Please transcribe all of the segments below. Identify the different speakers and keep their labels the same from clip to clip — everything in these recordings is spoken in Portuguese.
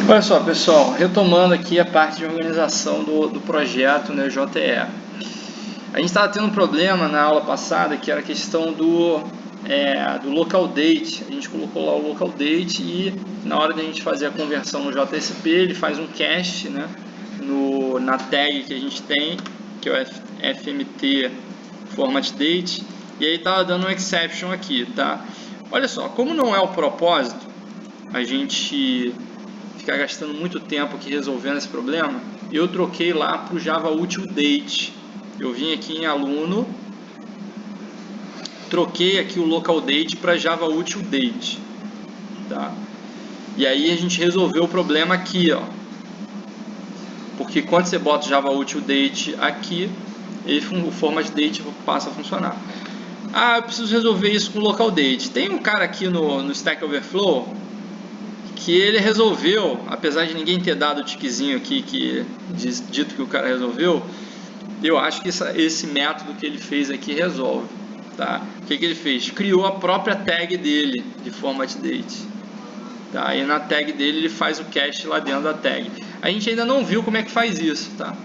Speaker 1: Olha só, pessoal, retomando aqui a parte de organização do projeto, né, JE. A gente estava tendo um problema na aula passada, que era a questão do local date. A gente colocou lá o local date e na hora de a gente fazer a conversão no JSP, ele faz um cast, né, na tag que a gente tem, que é o FMT format date, e aí estava dando um exception aqui, tá? Olha só, como não é o propósito a gente ficar gastando muito tempo aqui resolvendo esse problema, eu troquei lá para o Java Util Date. Eu vim aqui em aluno, troquei aqui o local date para Java Util Date, tá? E aí a gente resolveu o problema aqui, ó. Porque quando você bota Java Util Date aqui, o format date passa a funcionar. Ah, eu preciso resolver isso com local date. Tem um cara aqui no Stack Overflow que ele resolveu, apesar de ninguém ter dado o tiquezinho aqui que dito que o cara resolveu, eu acho que esse método que ele fez aqui resolve, tá? O que ele fez? Criou a própria tag dele de format date, tá? E na tag dele ele faz o cache lá dentro da tag. A gente ainda não viu como é que faz isso, tá?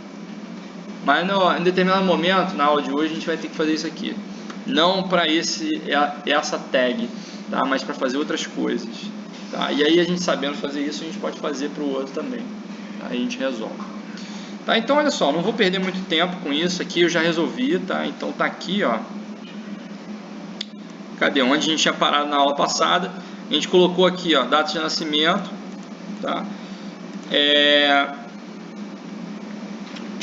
Speaker 1: Mas em determinado momento, na aula de hoje, a gente vai ter que fazer isso aqui. Não para essa tag, tá? Mas para fazer outras coisas. Tá? E aí a gente sabendo fazer isso, a gente pode fazer para o outro também. Tá? Aí a gente resolve. Tá? Então olha só, não vou perder muito tempo com isso aqui, eu já resolvi, tá? Então tá aqui, ó. Cadê? Onde a gente tinha parado na aula passada. A gente colocou aqui, ó, data de nascimento, tá? Deixa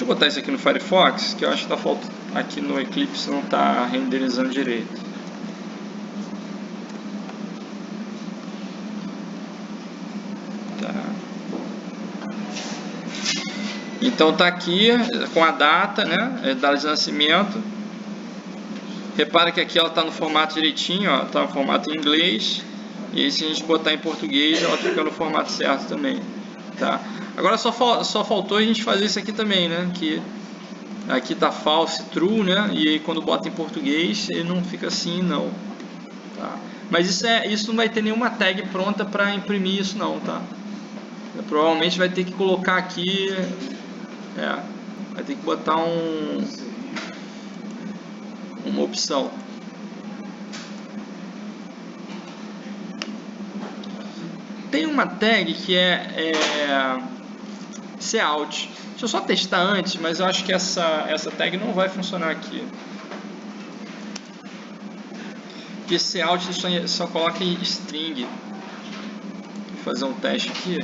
Speaker 1: eu botar isso aqui no Firefox, que eu acho que tá faltando. Aqui no Eclipse não está renderizando direito. Então tá aqui com a data, né? Data de nascimento. Repara que aqui ela está no formato direitinho, ó, tá no formato em inglês. E aí, se a gente botar em português, ela fica no formato certo também, tá? Agora só faltou a gente fazer isso aqui também, né? Que aqui tá false true, né? E aí quando bota em português, ele não fica assim, não. Tá? Mas isso não vai ter nenhuma tag pronta para imprimir isso, não, tá? Provavelmente vai ter que colocar aqui, vai ter que botar uma opção. Tem uma tag que é cout. Deixa eu só testar antes, mas eu acho que essa tag não vai funcionar aqui. Porque cout só coloca em string. Vou fazer um teste aqui.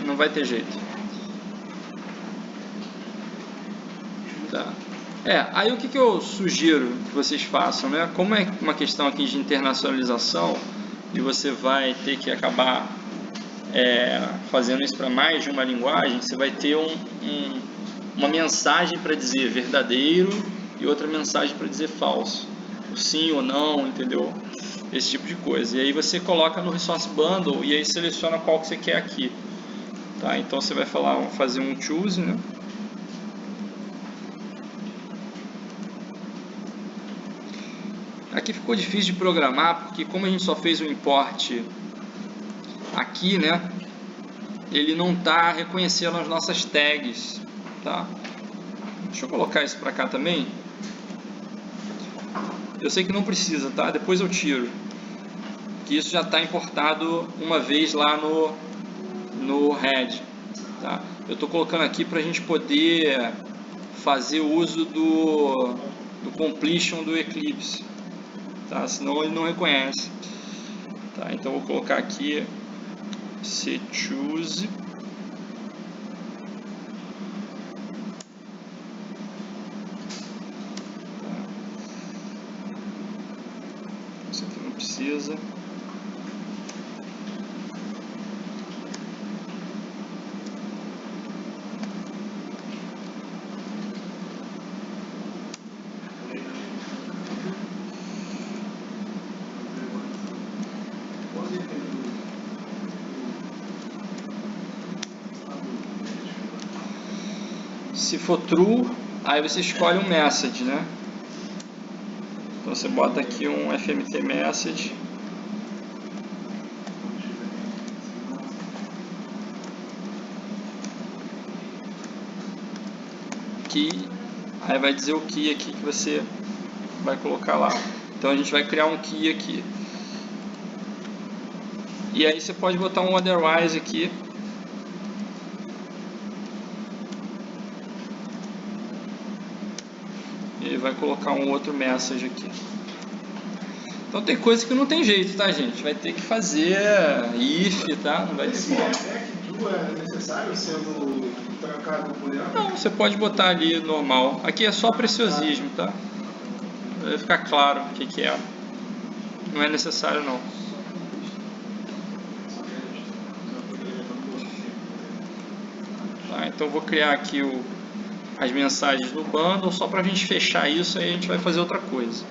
Speaker 1: Não vai ter jeito. Tá. Aí o que eu sugiro que vocês façam, né? Como é uma questão aqui de internacionalização e você vai ter que acabar fazendo isso para mais de uma linguagem, você vai ter uma mensagem para dizer verdadeiro e outra mensagem para dizer falso, o sim ou não, entendeu? Esse tipo de coisa. E aí você coloca no Resource Bundle e aí seleciona qual que você quer aqui. Tá? Então você vai fazer um choose, né? Aqui ficou difícil de programar, porque como a gente só fez o import aqui, né? Ele não está reconhecendo as nossas tags, tá? Deixa eu colocar isso para cá também. Eu sei que não precisa, tá? Depois eu tiro. Que isso já está importado uma vez lá no head, tá? Eu estou colocando aqui para a gente poder fazer o uso do completion do Eclipse, tá? Senão ele não reconhece, tá? Então eu vou colocar aqui choose. Isso aqui não precisa. Se for true, aí você escolhe um message, né? Então você bota aqui um fmt message. Key, aí vai dizer o key aqui que você vai colocar lá. Então a gente vai criar um key aqui. E aí você pode botar um otherwise aqui. E vai colocar um outro message aqui. Então tem coisa que não tem jeito, tá, gente? Vai ter que fazer if, tá? Não vai ter como.
Speaker 2: É necessário sendo trancado por ela?
Speaker 1: Não, você pode botar ali normal. Aqui é só preciosismo, tá? Vai ficar claro o que é. Não é necessário não. Tá, então vou criar aqui as mensagens no bundle só para a gente fechar isso, aí a gente vai fazer outra coisa.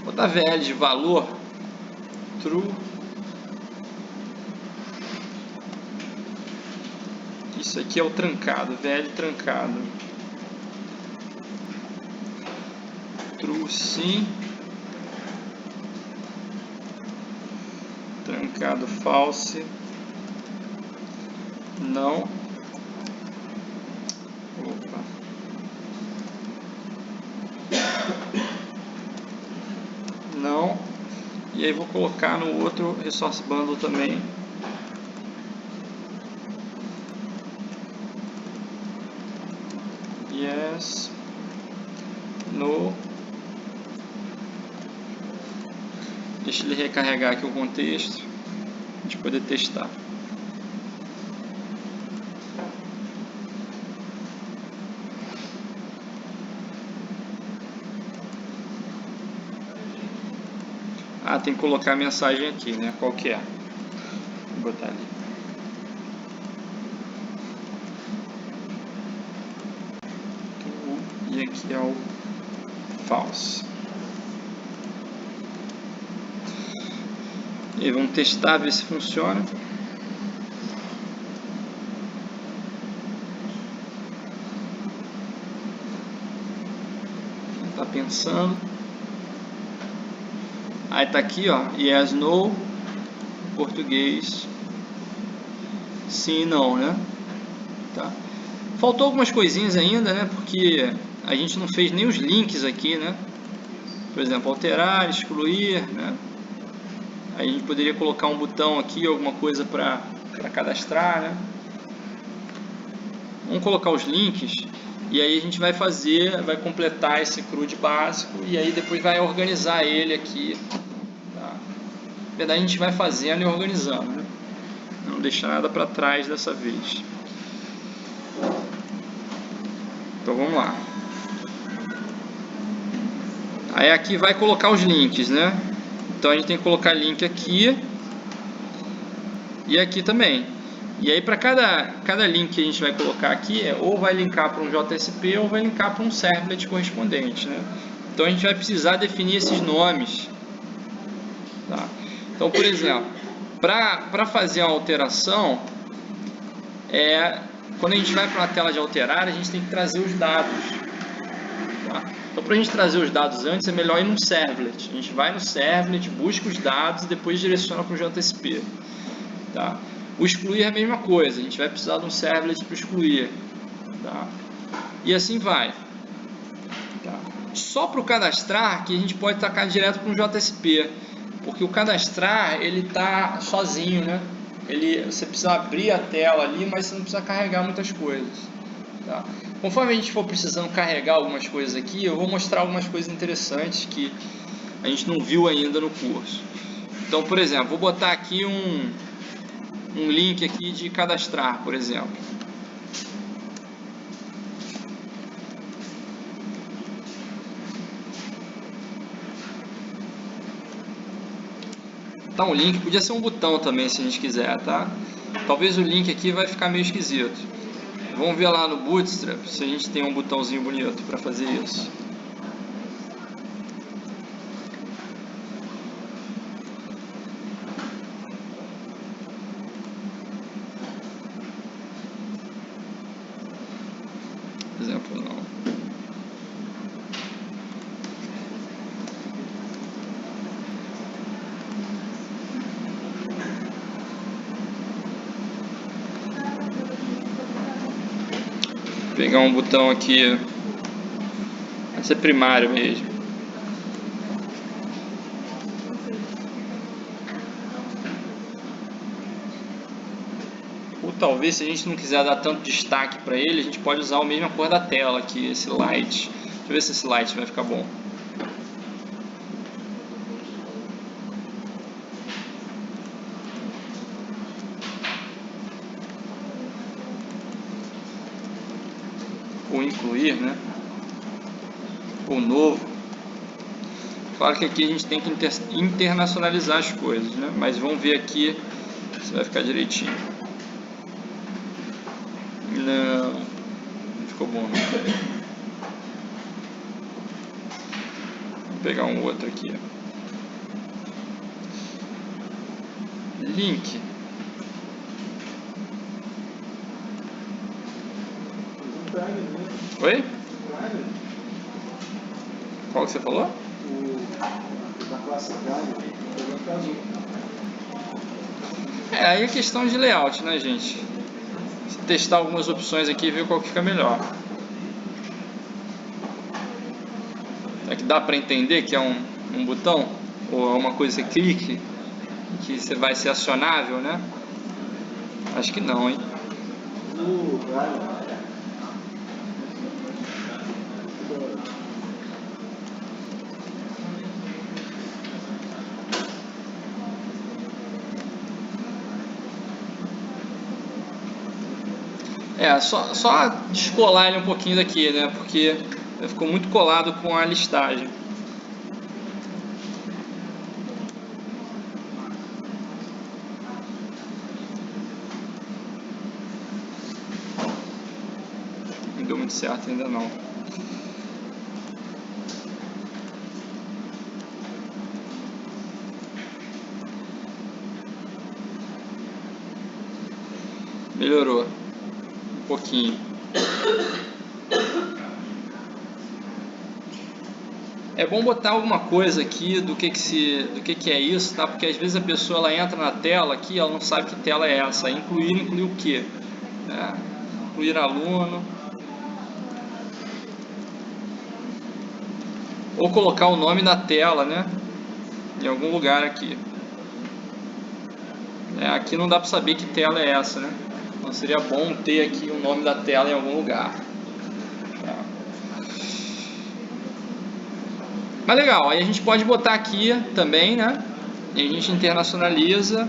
Speaker 1: Botar VL de valor true. Isso aqui é o trancado, VL trancado. True sim. Trancado false. Não. Opa. Não. E aí vou colocar no outro resource bundle também. Yes. No. Deixa ele recarregar aqui o contexto, a gente poder testar. Ah, tem que colocar a mensagem aqui, né? Qual que é? Vou botar ali. E aqui é o false. E vamos testar, ver se funciona. Quem está pensando? Aí tá aqui, ó, yes, no, português, sim, não, né? Tá. Faltou algumas coisinhas ainda, né? Porque a gente não fez nem os links aqui, né? Por exemplo, alterar, excluir, né? Aí a gente poderia colocar um botão aqui, alguma coisa para cadastrar, né? Vamos colocar os links e aí a gente vai fazer, vai completar esse CRUD básico e aí depois vai organizar ele aqui. Tá? Na verdade a gente vai fazendo e organizando, né? Não deixar nada para trás dessa vez. Então vamos lá. Aí aqui vai colocar os links, né? Então a gente tem que colocar link aqui e aqui também. E aí para cada link que a gente vai colocar aqui, ou vai linkar para um JSP ou vai linkar para um servlet correspondente, né? Então a gente vai precisar definir esses nomes. Tá? Então, por exemplo, para fazer uma alteração, quando a gente vai para uma tela de alterar, a gente tem que trazer os dados. Tá? Então, para a gente trazer os dados antes, é melhor ir num servlet. A gente vai no servlet, busca os dados e depois direciona para o JSP. Tá? O excluir é a mesma coisa, a gente vai precisar de um servlet para excluir. Tá? E assim vai. Tá? Só para o cadastrar que a gente pode tacar direto para um JSP, porque o cadastrar ele está sozinho, né? Você precisa abrir a tela ali, mas você não precisa carregar muitas coisas. Tá? Conforme a gente for precisando carregar algumas coisas aqui, eu vou mostrar algumas coisas interessantes que a gente não viu ainda no curso. Então, por exemplo, vou botar aqui um link aqui de cadastrar, por exemplo. Tá, um link, podia ser um botão também se a gente quiser, tá? Talvez o link aqui vai ficar meio esquisito. Vamos ver lá no Bootstrap se a gente tem um botãozinho bonito para fazer isso. Por exemplo, não. Vou pegar um botão aqui, vai ser primário mesmo. Ou talvez, se a gente não quiser dar tanto destaque para ele, a gente pode usar a mesma cor da tela aqui, esse light. Deixa eu ver se esse light vai ficar bom. Ou incluir, né? Ou novo. Claro que aqui a gente tem que internacionalizar as coisas, né? Mas vamos ver aqui se vai ficar direitinho. Não ficou bom, não. Vou pegar um outro aqui. Link. Oi? Qual que você falou?
Speaker 2: Da classe azul.
Speaker 1: Aí é questão de layout, né, gente? Testar algumas opções aqui e ver qual que fica melhor. É que dá para entender que é um botão ou é uma coisa que você clique que você vai ser acionável, né? Acho que não, hein? Só descolar ele um pouquinho daqui, né? Porque ficou muito colado com a listagem. Não deu muito certo ainda não. Melhorou um pouquinho. É bom botar alguma coisa aqui do que é isso, tá? Porque às vezes a pessoa ela entra na tela aqui, ela não sabe que tela é essa. Incluir o quê? Incluir aluno. Ou colocar o nome da tela, né? Em algum lugar aqui. Aqui não dá para saber que tela é essa, né? Então seria bom ter aqui o nome da tela em algum lugar. Tá. Mas legal, aí a gente pode botar aqui também, né? E a gente internacionaliza.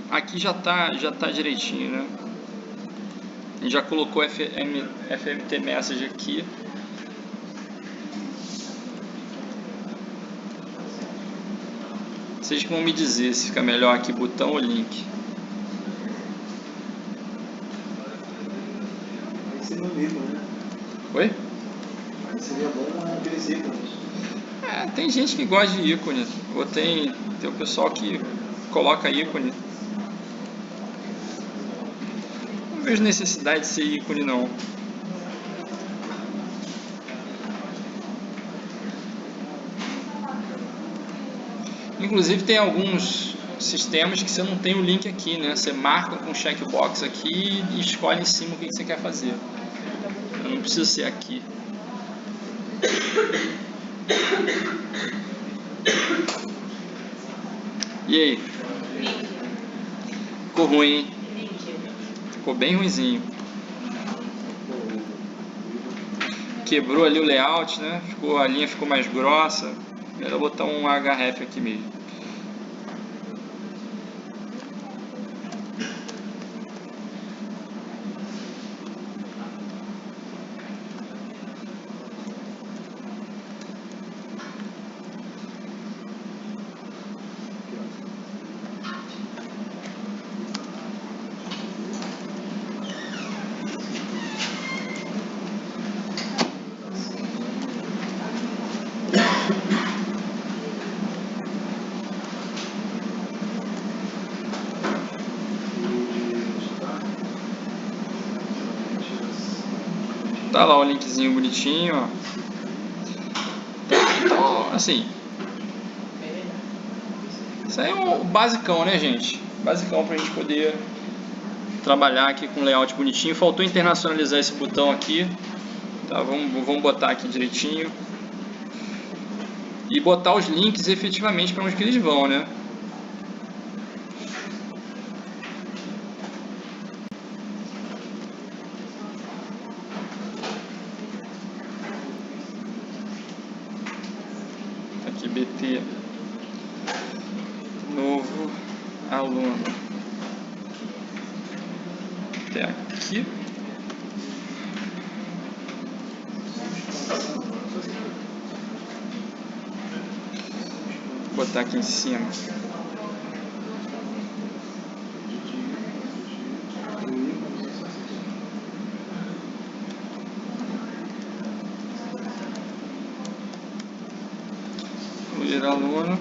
Speaker 1: Aqui já tá direitinho, né? A gente já colocou FMT Message aqui. Vocês vão me dizer se fica melhor aqui botão ou link.
Speaker 2: Aí seria um ícone, né?
Speaker 1: Oi?
Speaker 2: Aí seria bom aqueles ícones.
Speaker 1: Tem gente que gosta de ícone. Ou tem o pessoal que coloca ícone. Não vejo necessidade de ser ícone não. Inclusive tem alguns sistemas que você não tem o link aqui, né? Você marca com checkbox aqui e escolhe em cima o que você quer fazer. Não precisa ser aqui. E aí? Ficou ruim, hein? Ficou bem ruinzinho. Quebrou ali o layout, né? A linha ficou mais grossa. Melhor botar um href aqui mesmo. lá o linkzinho bonitinho, ó. Então, assim, isso aí é o basicão, né, gente? Basicão pra gente poder trabalhar aqui com layout bonitinho. Faltou internacionalizar esse botão aqui, tá? Vamos botar aqui direitinho e botar os links efetivamente para onde que eles vão, né? Aqui BT novo aluno até aqui. Vou botar aqui em cima. Incluir aluno.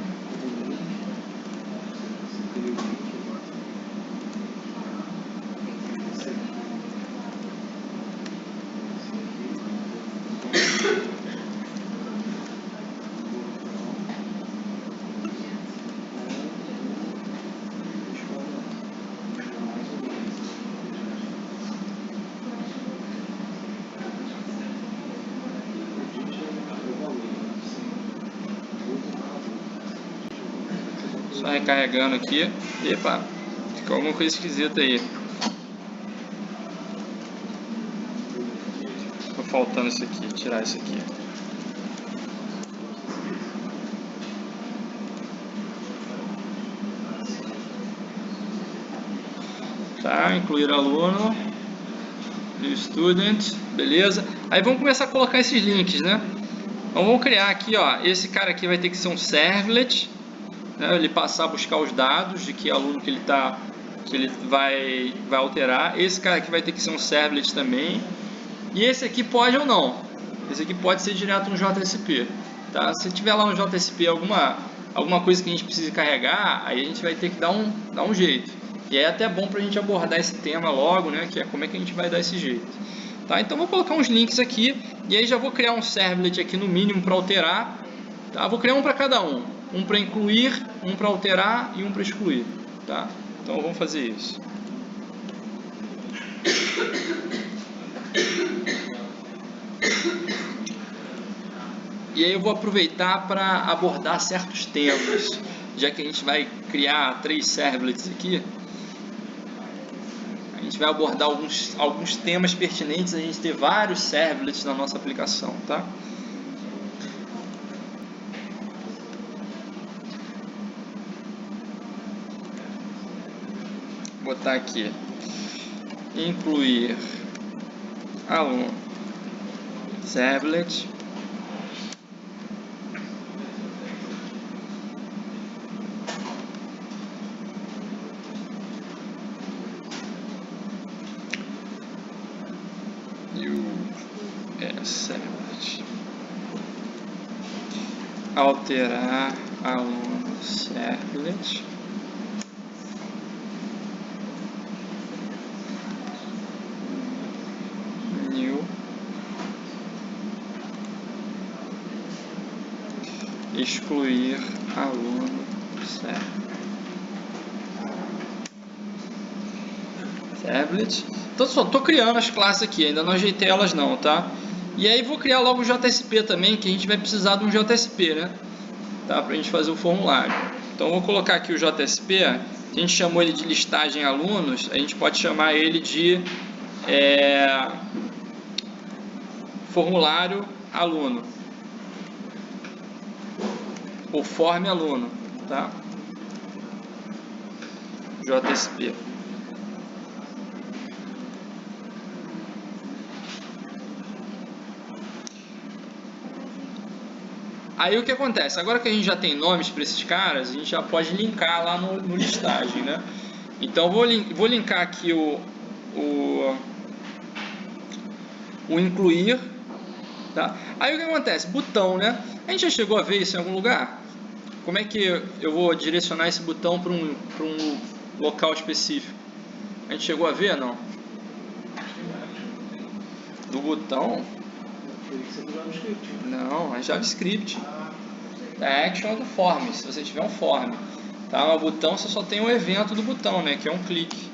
Speaker 1: Só recarregando aqui. Epa, ficou alguma coisa esquisita aí. Ficou faltando isso aqui, tirar isso aqui. Tá, incluir aluno, new student, beleza. Aí vamos começar a colocar esses links, né? Então vamos criar aqui, ó, esse cara aqui vai ter que ser um servlet, né? Ele passar a buscar os dados de que aluno que ele vai alterar. Esse cara aqui vai ter que ser um servlet também. E esse aqui pode ou não. Esse aqui pode ser direto no JSP, tá? Se tiver lá no JSP alguma coisa que a gente precise carregar, aí a gente vai ter que dar um jeito. E é até bom para a gente abordar esse tema logo, né? Que é como é que a gente vai dar esse jeito. Tá? Então vou colocar uns links aqui e aí já vou criar um servlet aqui no mínimo para alterar. Tá? Vou criar um para cada um. Um para incluir, um para alterar e um para excluir. Tá? Então vamos fazer isso. E aí eu vou aproveitar para abordar certos temas, já que a gente vai criar 3 servlets aqui. A gente vai abordar alguns temas pertinentes a gente ter vários servlets na nossa aplicação, tá? Vou botar aqui, incluir aluno servlet. Servlet. Alterar aluno servlet. New. Excluir aluno servlet. Então só estou criando as classes aqui, ainda não ajeitei elas não, tá? E aí vou criar logo o JSP também, que a gente vai precisar de um JSP, né? Tá? Para a gente fazer o formulário. Então vou colocar aqui o JSP. A gente chamou ele de listagem alunos, a gente pode chamar ele de formulário aluno ou form aluno, tá? JSP. Aí o que acontece? Agora que a gente já tem nomes para esses caras, a gente já pode linkar lá no listagem, né? Então vou linkar aqui o incluir, tá? Aí o que acontece? Botão, né? A gente já chegou a ver isso em algum lugar? Como é que eu vou direcionar esse botão para um local específico? A gente chegou a ver, não? Do botão...
Speaker 2: Teria que ser do JavaScript.
Speaker 1: Não, é JavaScript.
Speaker 2: Ah,
Speaker 1: A action é do form, se você tiver um form. Tá? No botão você só tem o evento do botão, né? Que é um clique.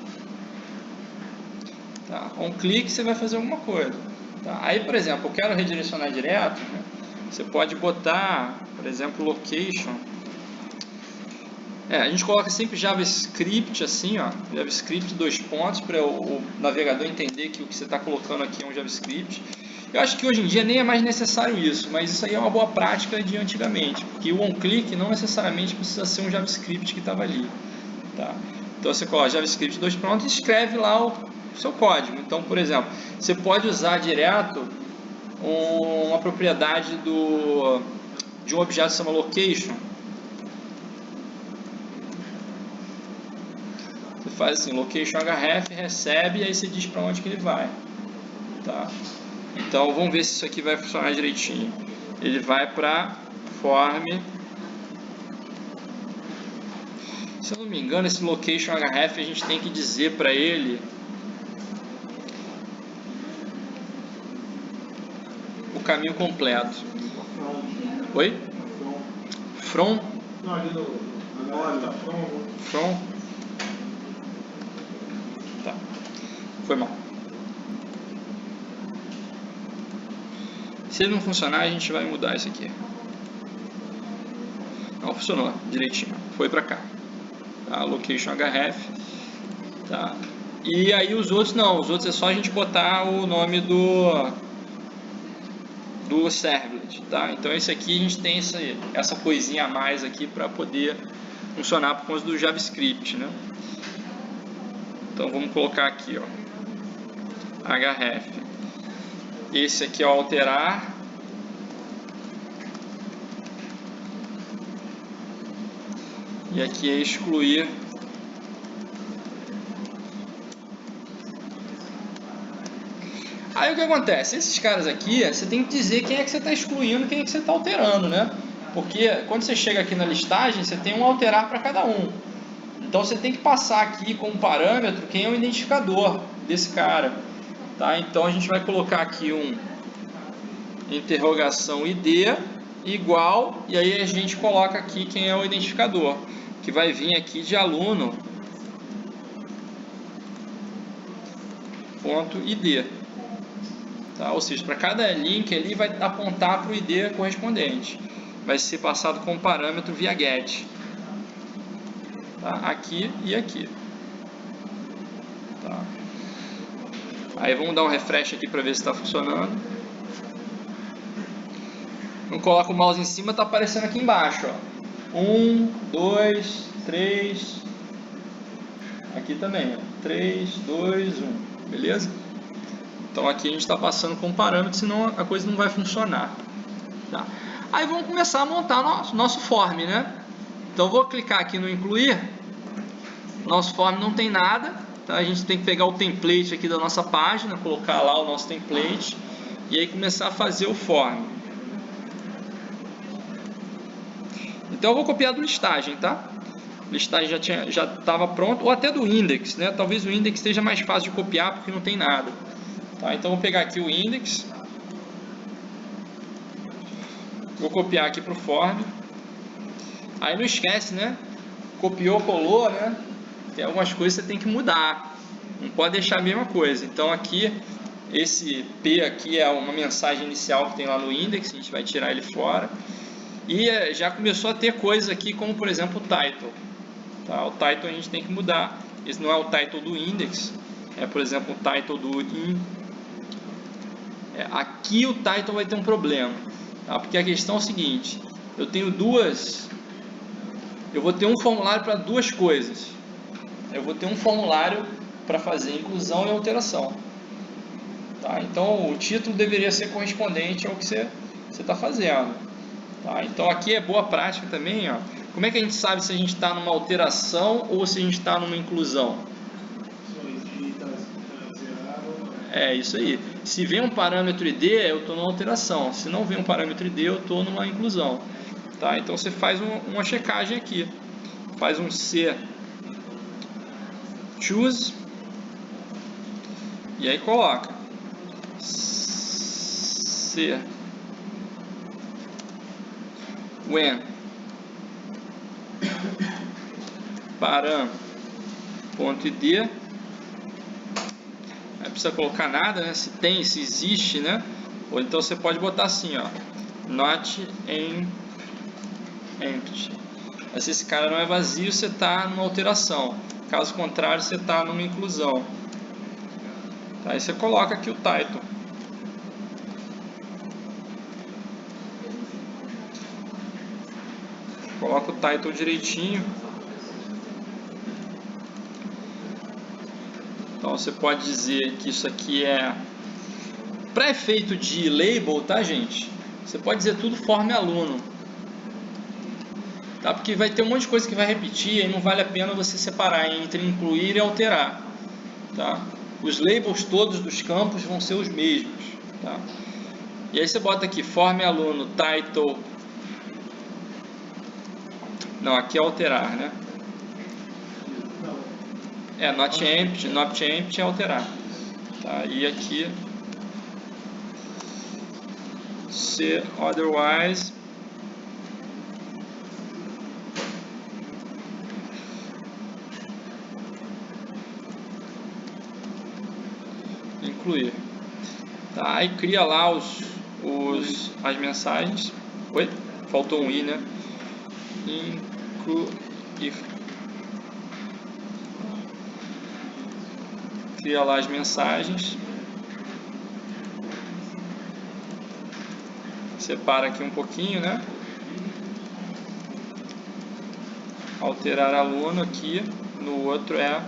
Speaker 1: Tá? Um clique você vai fazer alguma coisa. Tá? Aí, por exemplo, eu quero redirecionar direto, né? Você pode botar, por exemplo, location. A gente coloca sempre JavaScript assim, ó, JavaScript 2 pontos para o navegador entender que o que você está colocando aqui é um JavaScript. Eu acho que hoje em dia nem é mais necessário isso, mas isso aí é uma boa prática de antigamente, porque o onClick não necessariamente precisa ser um JavaScript que estava ali. Tá? Então você coloca JavaScript 2 pontos e escreve lá o seu código. Então, por exemplo, você pode usar direto uma propriedade de um objeto que se chama location. Você faz assim, location href, recebe e aí você diz para onde que ele vai. Tá? Então vamos ver se isso aqui vai funcionar direitinho. Ele vai para form. Se eu não me engano, esse location href a gente tem que dizer para ele o caminho completo. Oi? From?
Speaker 2: não, ali no nome tá
Speaker 1: From? Tá. Foi mal. Se ele não funcionar, a gente vai mudar isso aqui. Não funcionou direitinho. Foi para cá. Tá? Location href. Tá? E aí os outros não. Os outros é só a gente botar o nome do servlet. Tá? Então esse aqui a gente tem essa coisinha a mais aqui para poder funcionar por conta do JavaScript. Né? Então vamos colocar aqui, ó, href. Esse aqui é o alterar. E aqui é excluir. Aí o que acontece? Esses caras aqui, você tem que dizer quem é que você está excluindo, quem é que você está alterando, né? Porque quando você chega aqui na listagem, você tem um alterar para cada um. Então você tem que passar aqui como parâmetro quem é o identificador desse cara. Tá? Então a gente vai colocar aqui um interrogação ID igual, e aí a gente coloca aqui quem é o identificador, que vai vir aqui de aluno ponto ID. Tá? Ou seja, para cada link ali vai apontar para o ID correspondente. Vai ser passado como parâmetro via get. Tá? Aqui e aqui. Tá? Aí vamos dar um refresh aqui para ver se está funcionando. Não coloca o mouse em cima, está aparecendo aqui embaixo. Ó. 1, 2, 3. Aqui também. Ó. 3, 2, 1. Beleza? Então aqui a gente está passando como parâmetro, senão a coisa não vai funcionar. Tá? Aí vamos começar a montar nosso form, né? Então vou clicar aqui no incluir. Nosso form não tem nada. Tá? A gente tem que pegar o template aqui da nossa página, colocar lá o nosso template e aí começar a fazer o form. Então eu vou copiar do listagem, tá? O listagem já estava pronto, ou até do index, né? Talvez o index esteja mais fácil de copiar porque não tem nada. Tá? Então vou pegar aqui o index, vou copiar aqui para o form. Aí não esquece, né? Copiou, colou, né? Tem algumas coisas que você tem que mudar. Não pode deixar a mesma coisa. Então aqui, esse P aqui é uma mensagem inicial que tem lá no index. A gente vai tirar ele fora. E já começou a ter coisas aqui como, por exemplo, o title. Tá? O title a gente tem que mudar. Esse não é o title do index. É, por exemplo, o title do in. Aqui o title vai ter um problema. Tá? Porque a questão é o seguinte. Eu tenho eu vou ter um formulário para duas coisas. Eu vou ter um formulário para fazer inclusão e alteração. Tá? Então o título deveria ser correspondente ao que você está fazendo. Tá? Então aqui é boa prática também. Ó. Como é que a gente sabe se a gente está numa alteração ou se a gente está numa inclusão? É isso aí. Se vem um parâmetro ID, eu estou numa alteração. Se não vem um parâmetro ID, eu estou numa inclusão. Tá? Então você faz uma checagem aqui. Faz um C choose e aí coloca ser when param.id. Não precisa colocar nada, né? Se tem, se existe, né? Ou então você pode botar assim, ó, not em empty. Mas se esse cara não é vazio, você está numa alteração. Caso contrário, você está numa inclusão. Tá, aí você coloca aqui o title. Coloca o title direitinho. Então você pode dizer que isso aqui é para efeito de label, tá, gente? Você pode dizer tudo forme aluno, tá? Porque vai ter um monte de coisa que vai repetir e não vale a pena você separar entre incluir e alterar, tá? Os labels todos dos campos vão ser os mesmos, tá? E aí você bota aqui forme aluno title. Não, aqui é alterar, né? É, not empty é alterar. Tá? E aqui, se otherwise, incluir. Tá? Aí cria lá as mensagens. Oi? Faltou um i, né? Incluir. Cria lá as mensagens, separa aqui um pouquinho, né? Alterar aluno aqui, no outro é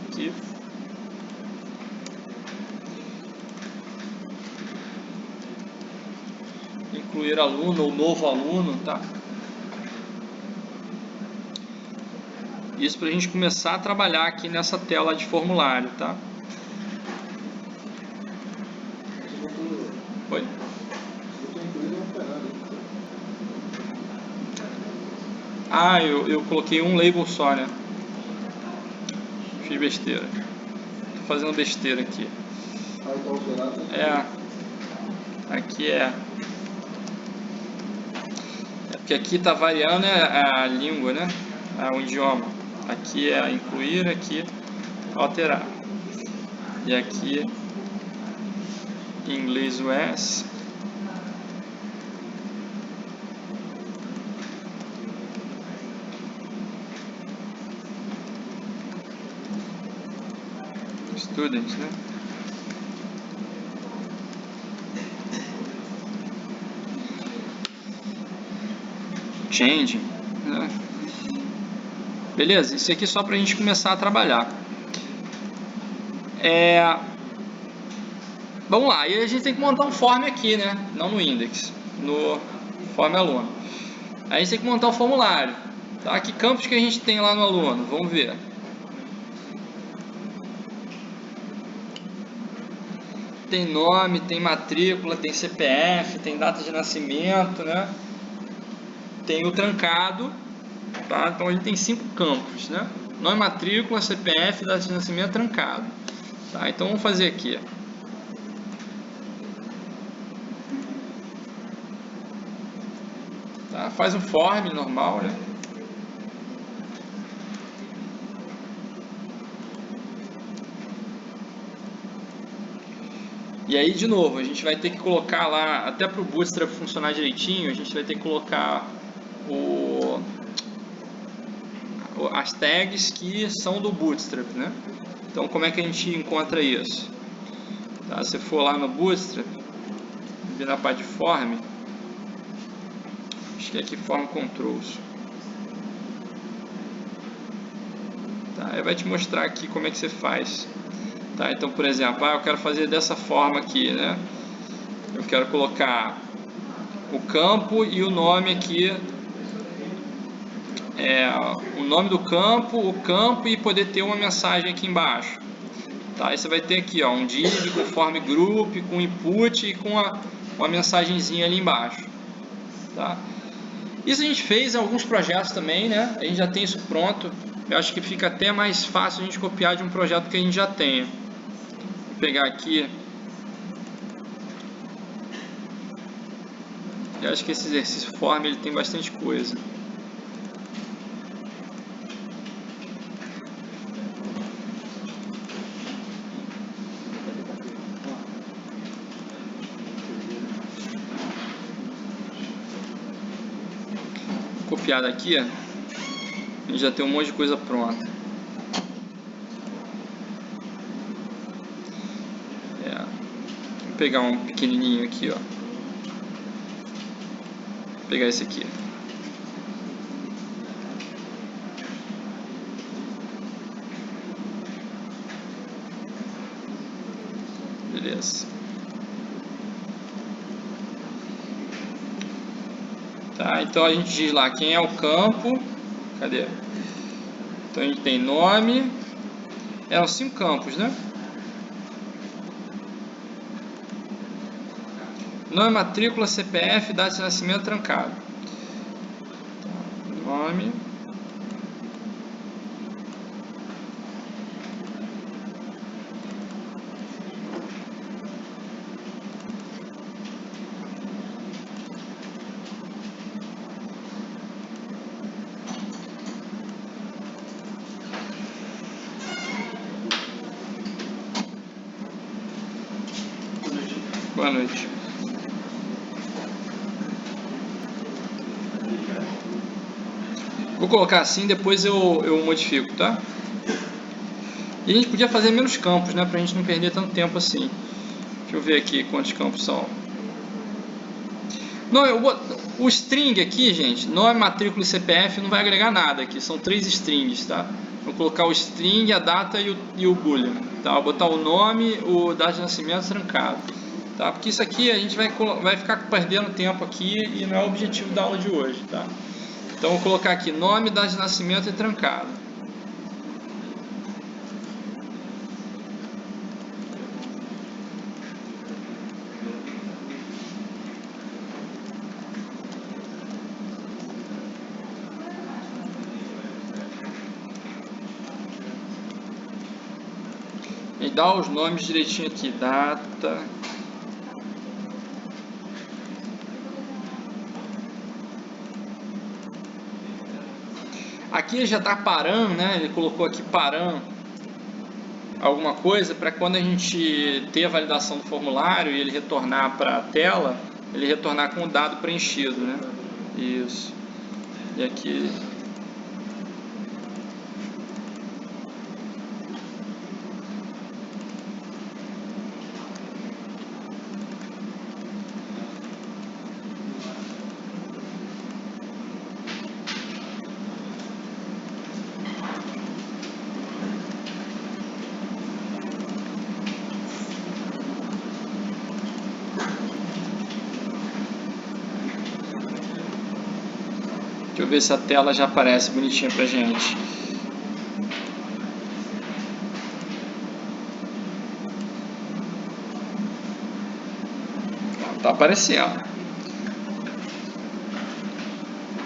Speaker 1: aqui. Incluir aluno ou novo aluno, tá? Isso para a gente começar a trabalhar aqui nessa tela de formulário, tá? Oi? Ah, eu coloquei um label só, né? Fiz besteira. Tô fazendo besteira aqui. É. Aqui é. É porque aqui tá variando a língua, né? O idioma. Aqui é incluir, aqui alterar. E aqui em inglês US. Student, né? Changing, né? Beleza, isso aqui é só para a gente começar a trabalhar. Vamos lá, e a gente tem que montar um form aqui, né? Não no index, no form aluno. Aí a gente tem que montar um formulário. Tá? Que campos que a gente tem lá no aluno? Vamos ver. Tem nome, tem matrícula, tem CPF, tem data de nascimento, né? Tem o trancado, tá? Então a gente tem 5 campos, né? Nome, matrícula, CPF, data de nascimento, trancado. Tá? Então vamos fazer aqui. Tá? Faz um form normal, né? E aí, de novo, a gente vai ter que colocar lá, até para o Bootstrap funcionar direitinho, a gente vai ter que colocar as tags que são do Bootstrap, né? Então, como é que a gente encontra isso? Tá? Se for lá no Bootstrap, vir na parte de form, acho que é aqui form controls. Tá? Aí vai te mostrar aqui como é que você faz. Tá? Então, por exemplo, eu quero fazer dessa forma aqui, né? Eu quero colocar o campo e o nome aqui, o nome do campo, o campo e poder ter uma mensagem aqui embaixo. Tá? Aí você vai ter aqui, ó, um div com form group, com input e com uma mensagenzinha ali embaixo. Tá? Isso a gente fez em alguns projetos também, né? A gente já tem isso pronto. Eu acho que fica até mais fácil a gente copiar de um projeto que a gente já tenha. Vou pegar aqui. Eu acho que esse exercício form ele tem bastante coisa. Vou copiar daqui, ó. A gente já tem um monte de coisa pronta. Vou pegar um pequenininho aqui, ó. Vou pegar esse aqui. Beleza. Tá, então a gente diz lá quem é o campo. Cadê? Então a gente tem nome. Eram 5 campos, né? Nome, matrícula, CPF, data de nascimento trancado. Tá, nome. Boa noite. Vou colocar assim, depois eu modifico, tá? E a gente podia fazer menos campos, né? Pra gente não perder tanto tempo assim. Deixa eu ver aqui quantos campos são. Não, o string aqui, gente, nome, matrícula e CPF não vai agregar nada aqui. São 3 strings, tá? Vou colocar o string, a data e o boolean. Tá? Vou botar o nome, o data de nascimento trancado. Tá? Porque isso aqui a gente vai ficar perdendo tempo aqui e não é o objetivo da aula de hoje, tá? Então vou colocar aqui nome, data de nascimento e trancado. E dá os nomes direitinho aqui, data. Aqui já está parando, né? Ele colocou aqui parando alguma coisa para quando a gente ter a validação do formulário e ele retornar para a tela, ele retornar com o dado preenchido, né? Isso. E aqui deixa eu ver se a tela já aparece bonitinha pra gente. Tá aparecendo.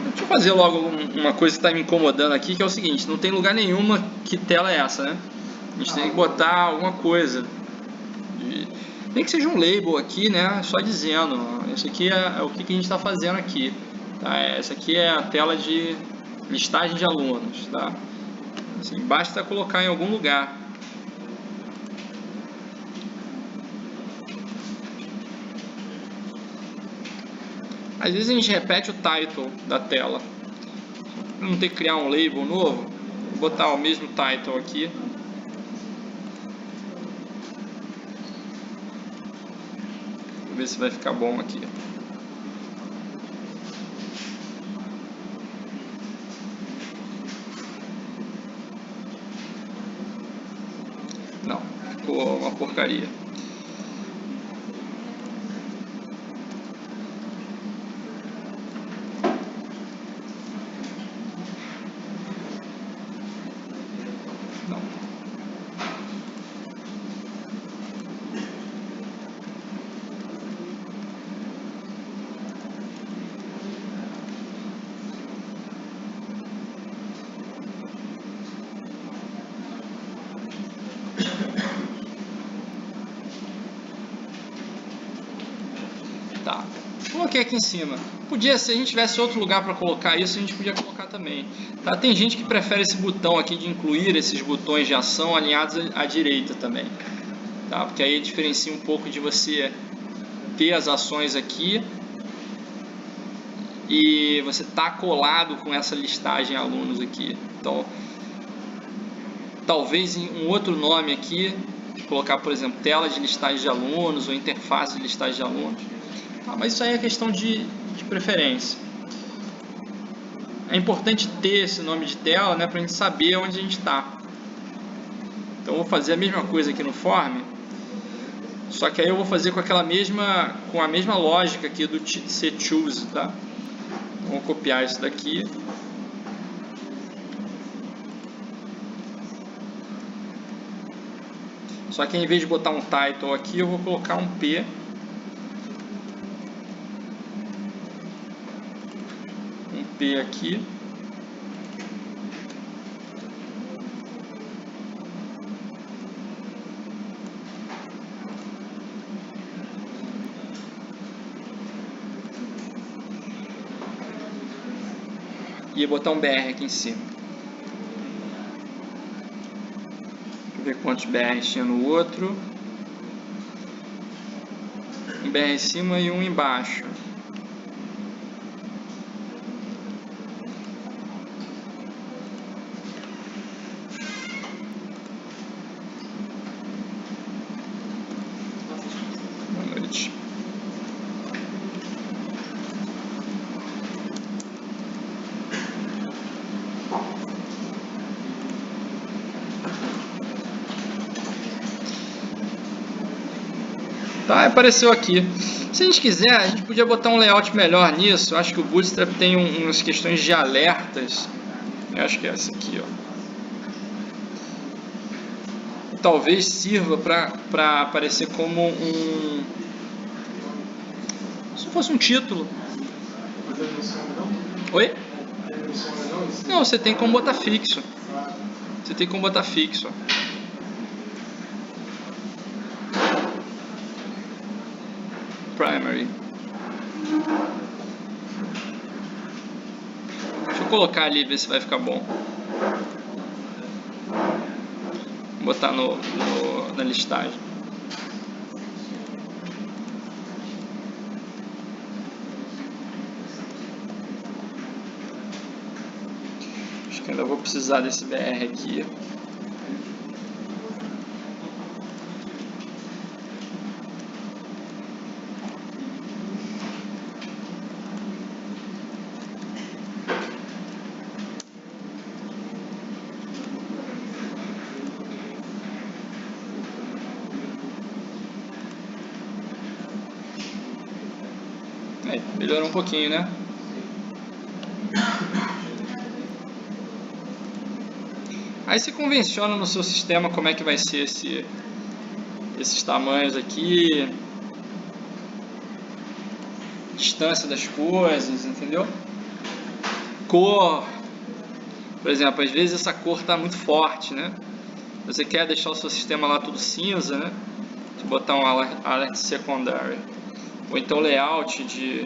Speaker 1: Deixa eu fazer logo uma coisa que está me incomodando aqui, que é o seguinte, não tem lugar nenhuma que tela é essa, né? A gente tem que botar alguma coisa. Nem que seja um label aqui, né? Só dizendo, ó, isso aqui é o que a gente está fazendo aqui. Tá? Essa aqui é a tela de listagem de alunos, tá? Assim, basta colocar em algum lugar. Às vezes a gente repete o title da tela. Para não ter que criar um label novo, vou botar o mesmo title aqui. Vou ver se vai ficar bom aqui. Não, ficou uma porcaria. Tá. Coloquei aqui em cima. Podia, se a gente tivesse outro lugar para colocar isso, a gente podia colocar também. Tá? Tem gente que prefere esse botão aqui de incluir esses botões de ação alinhados à direita também. Tá? Porque aí diferencia um pouco de você ter as ações aqui e você tá colado com essa listagem alunos aqui. Então, talvez em um outro nome aqui, colocar, por exemplo, tela de listagem de alunos ou interface de listagem de alunos. Ah, mas isso aí é questão de preferência. É importante ter esse nome de tela, né, para a gente saber onde a gente está. Então eu vou fazer a mesma coisa aqui no form, só que aí eu vou fazer com a mesma lógica aqui do ser choose, tá? Então, vou copiar isso daqui. Só que em vez de botar um title aqui, eu vou colocar um P. P aqui. E botar um BR aqui em cima. Deixa eu ver quantos BR tinha no outro. Um BR em cima e um embaixo. Tá, apareceu aqui. Se a gente quiser, a gente podia botar um layout melhor nisso. Eu acho que o Bootstrap tem umas questões de alertas. Eu acho que é essa aqui, ó. Talvez sirva para aparecer como um... se fosse um título. Oi? Não, você tem como botar fixo. Você tem como botar fixo, ó. Primary. Deixa eu colocar ali e ver se vai ficar bom. Vou botar na listagem. Acho que ainda vou precisar desse BR aqui. Melhorou um pouquinho, né? Aí você convenciona no seu sistema como é que vai ser esses tamanhos aqui, distância das coisas, entendeu? Cor, por exemplo, às vezes essa cor está muito forte, né? Você quer deixar o seu sistema lá tudo cinza, né? Deixa eu botar um alert secondary. Ou então layout de...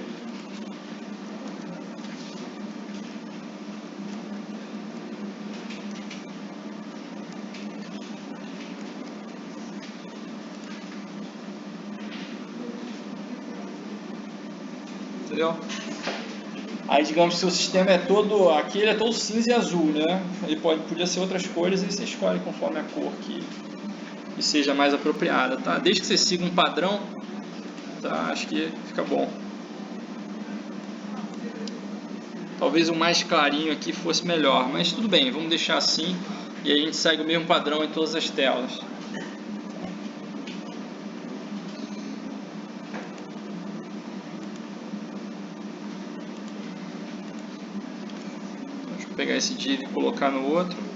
Speaker 1: entendeu? Aí digamos que seu sistema é todo... aqui ele é todo cinza e azul, né? Ele podia ser outras cores e você escolhe conforme a cor que seja mais apropriada, tá? Desde que você siga um padrão, tá? Acho que fica bom. Talvez o mais clarinho aqui fosse melhor, mas tudo bem, vamos deixar assim e aí a gente segue o mesmo padrão em todas as telas. Deixa eu pegar esse div e colocar no outro.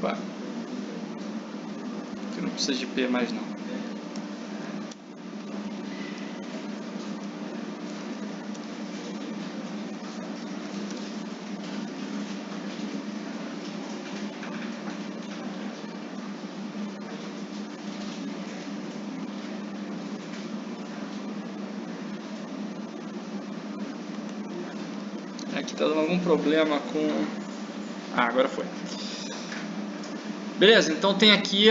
Speaker 1: Opa. Aqui não precisa de P mais não. Aqui tá dando algum problema com... Ah, agora foi. Beleza, então tem aqui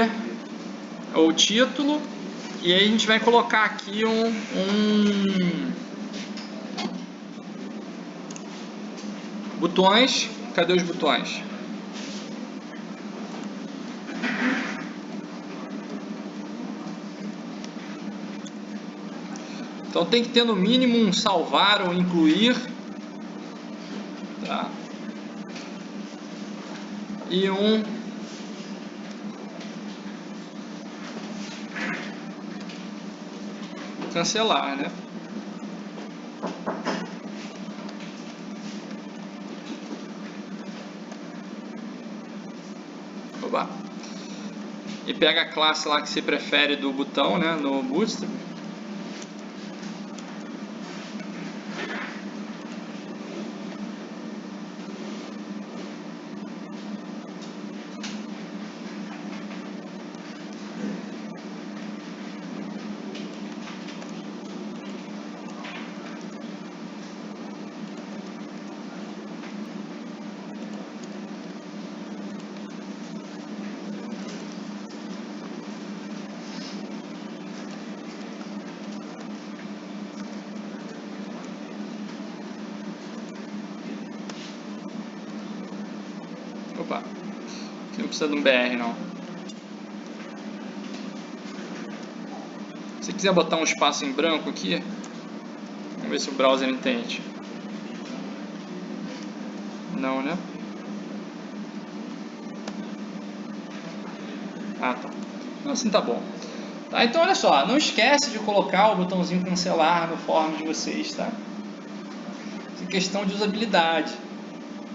Speaker 1: o título. E aí a gente vai colocar aqui botões. Cadê os botões? Então tem que ter no mínimo um salvar ou incluir. Tá? E um cancelar, né? Oba. E pega a classe lá que você prefere do botão, né? No Bootstrap. Opa, aqui não precisa de um BR não. Se quiser botar um espaço em branco aqui, vamos ver se o browser entende. Não, né? Ah, tá. Assim tá bom. Tá, então olha só, não esquece de colocar o botãozinho cancelar no form de vocês, tá? Essa é questão de usabilidade.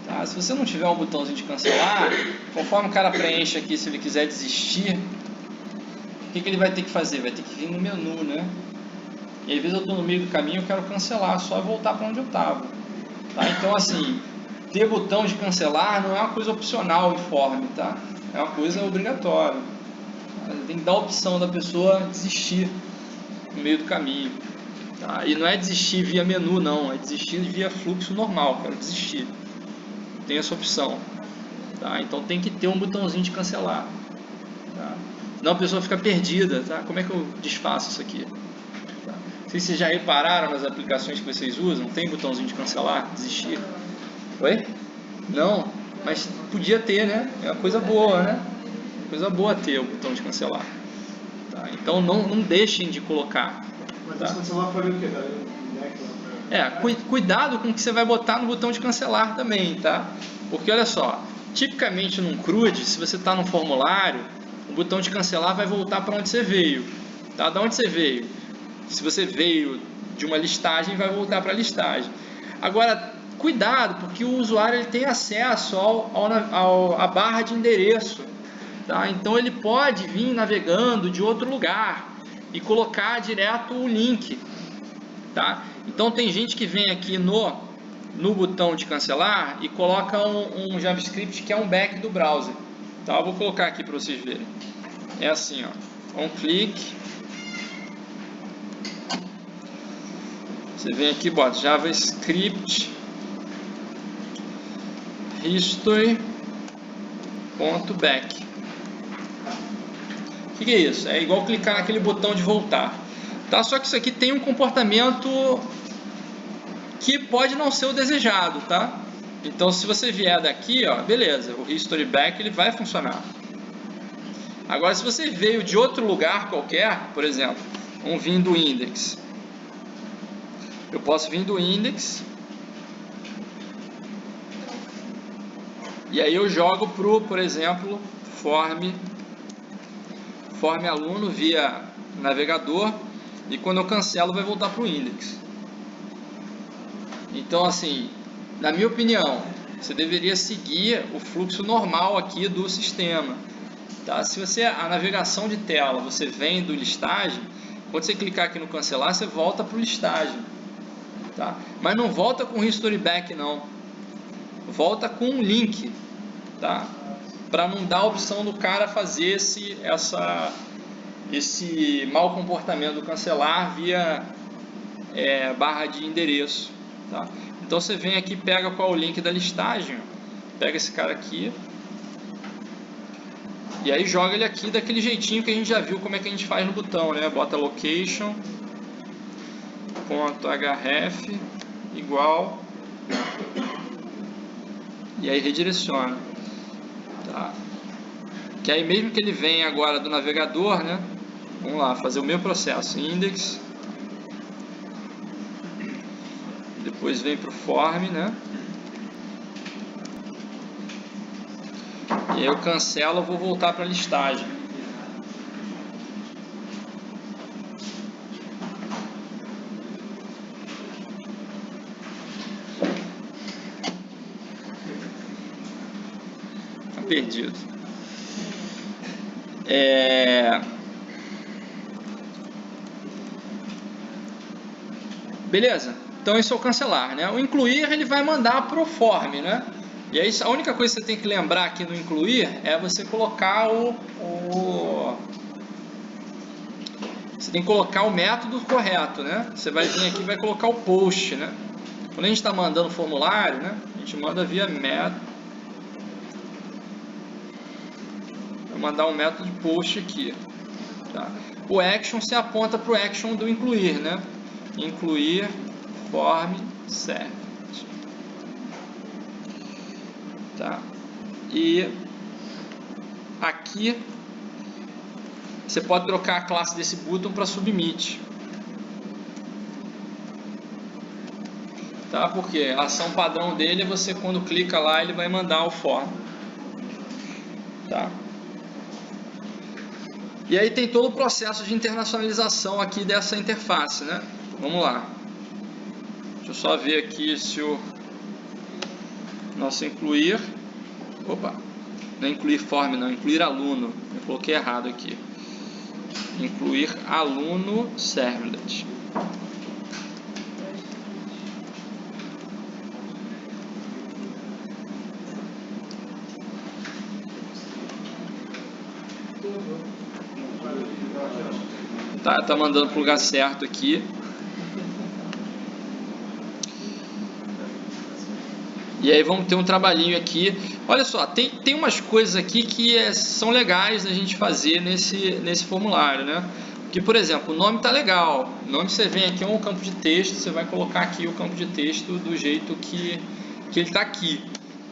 Speaker 1: Tá? Se você não tiver um botãozinho de cancelar, conforme o cara preenche aqui, se ele quiser desistir, o que ele vai ter que fazer? Vai ter que vir no menu, né? E às vezes eu estou no meio do caminho e quero cancelar, só voltar para onde eu estava. Tá? Então assim, ter botão de cancelar não é uma coisa opcional em form, tá? É uma coisa obrigatória. Tem que dar a opção da pessoa desistir no meio do caminho. Tá? E não é desistir via menu não, é desistir via fluxo normal, quero desistir. Tem essa opção, tá? Então tem que ter um botãozinho de cancelar, tá? Senão a pessoa fica perdida, tá? Como é que eu desfaço isso aqui? Tá? Não sei se vocês já repararam nas aplicações que vocês usam, tem botãozinho de cancelar, desistir? Oi? Não, mas podia ter, né? É uma coisa boa, né? Coisa boa ter o botão de cancelar, tá? Então não deixem de colocar.
Speaker 2: Mas
Speaker 1: tá?
Speaker 2: esse cancelar faria o quê?
Speaker 1: Cuidado com o que você vai botar no botão de cancelar também, tá? Porque olha só, tipicamente num CRUD, se você está no formulário, o botão de cancelar vai voltar para onde você veio, tá? Da onde você veio? Se você veio de uma listagem, vai voltar para a listagem. Agora, cuidado, porque o usuário ele tem acesso à barra de endereço, tá? Então ele pode vir navegando de outro lugar e colocar direto o link. Tá? Então tem gente que vem aqui no botão de cancelar e coloca um JavaScript que é um back do browser. Tá? Eu vou colocar aqui para vocês verem. É assim, ó, um clique. Você vem aqui, bota JavaScript history.back. O que é isso? É igual clicar naquele botão de voltar. Tá? Só que isso aqui tem um comportamento que pode não ser o desejado, tá? Então se você vier daqui, ó, beleza, o history back ele vai funcionar. Agora se você veio de outro lugar qualquer, por exemplo, vamos vir do index. Eu posso vir do index e aí eu jogo pro, por exemplo, form aluno via navegador. E quando eu cancelo vai voltar para o index. Então assim, na minha opinião, você deveria seguir o fluxo normal aqui do sistema. Tá? Se você, a navegação de tela, você vem do listagem, quando você clicar aqui no cancelar, você volta para o listagem. Tá? Mas não volta com history back não, volta com um link, tá? Para não dar a opção do cara fazer esse mau comportamento do cancelar via barra de endereço, tá? Então você vem aqui, pega qual é o link da listagem, pega esse cara aqui e aí joga ele aqui daquele jeitinho que a gente já viu como é que a gente faz no botão, né? Bota location .href igual e aí redireciona, tá? Que aí mesmo que ele venha agora do navegador, né? Vamos lá, fazer o mesmo processo, index, depois vem para o form, né? E aí eu cancelo, vou voltar para a listagem. Tá perdido. Beleza? Então isso é o cancelar, né? O incluir ele vai mandar pro form, né? E aí a única coisa que você tem que lembrar aqui no incluir é você colocar você tem que colocar o método correto, né? Você vai vir aqui e vai colocar o post, né? Quando a gente está mandando formulário, né? A gente manda via método. Vou mandar um método de post aqui, tá? O action se aponta para o action do incluir, né? Incluir form servlet, tá? E aqui você pode trocar a classe desse button para submit, tá? Porque a ação padrão dele é você, quando clica lá, ele vai mandar o form, tá? E aí tem todo o processo de internacionalização aqui dessa interface, né? Vamos lá. Deixa eu só ver aqui se o nosso incluir... Opa! Não é incluir form, não. Incluir aluno. Eu coloquei errado aqui. Incluir aluno servlet. Tá mandando para o lugar certo aqui. E aí vamos ter um trabalhinho aqui. Olha só, tem umas coisas aqui que são legais a gente fazer nesse formulário, né? Que, por exemplo, o nome tá legal. O nome, você vem aqui, é um campo de texto, você vai colocar aqui o campo de texto do jeito que ele tá aqui,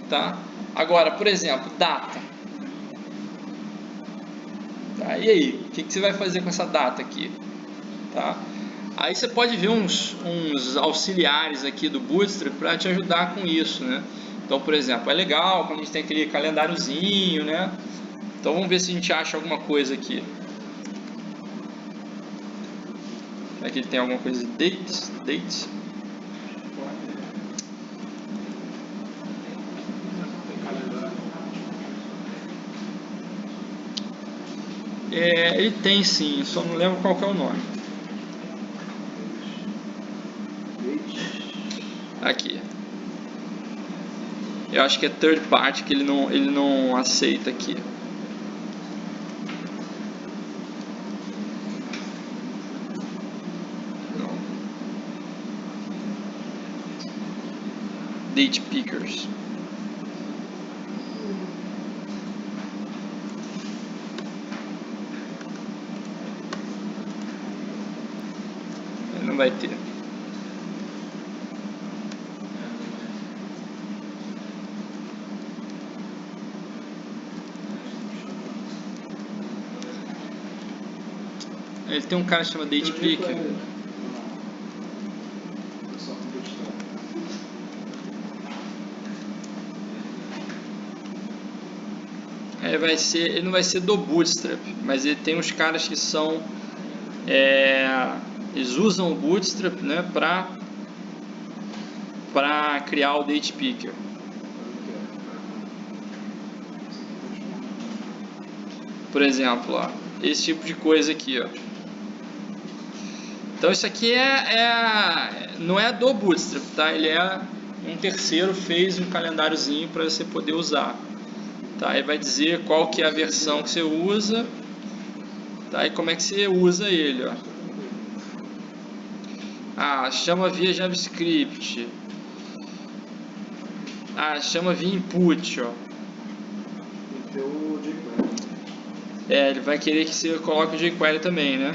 Speaker 1: tá? Agora, por exemplo, data. Tá, e aí? O que você vai fazer com essa data aqui? Tá? Aí você pode ver uns auxiliares aqui do Bootstrap para te ajudar com isso, né? Então, por exemplo, é legal quando a gente tem aquele calendáriozinho, né? Então vamos ver se a gente acha alguma coisa aqui. Aqui tem alguma coisa de dates. Ele tem sim, só não lembro qual que é o nome. Aqui. Eu acho que é third party que ele não aceita aqui. Não. Date pickers. Ele não vai ter. Ele tem um cara que chama Date Picker. Ele não vai ser do Bootstrap, mas ele tem uns caras que são... eles usam o Bootstrap, né, para criar o Date Picker. Por exemplo, ó, esse tipo de coisa aqui, ó. Então isso aqui não é do Bootstrap, tá? Ele é um terceiro, fez um calendáriozinho para você poder usar, tá? Aí vai dizer qual que é a versão que você usa, tá? E como é que você usa ele, ó. Ah, chama via JavaScript. Ah, chama via input, ó.
Speaker 2: Tem que ter o jQuery.
Speaker 1: Ele vai querer que você coloque o jQuery também, né?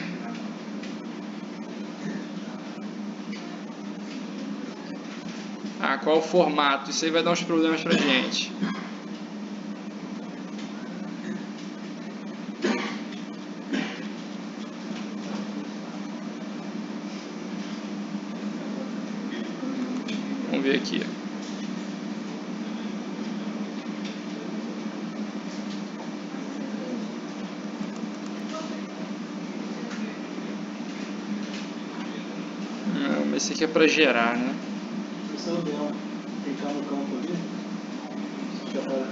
Speaker 1: Ah, qual o formato? Isso aí vai dar uns problemas pra gente. Vamos ver aqui. Não, mas esse aqui é para gerar, né?
Speaker 2: Se você não clicar no campo ali, já aparece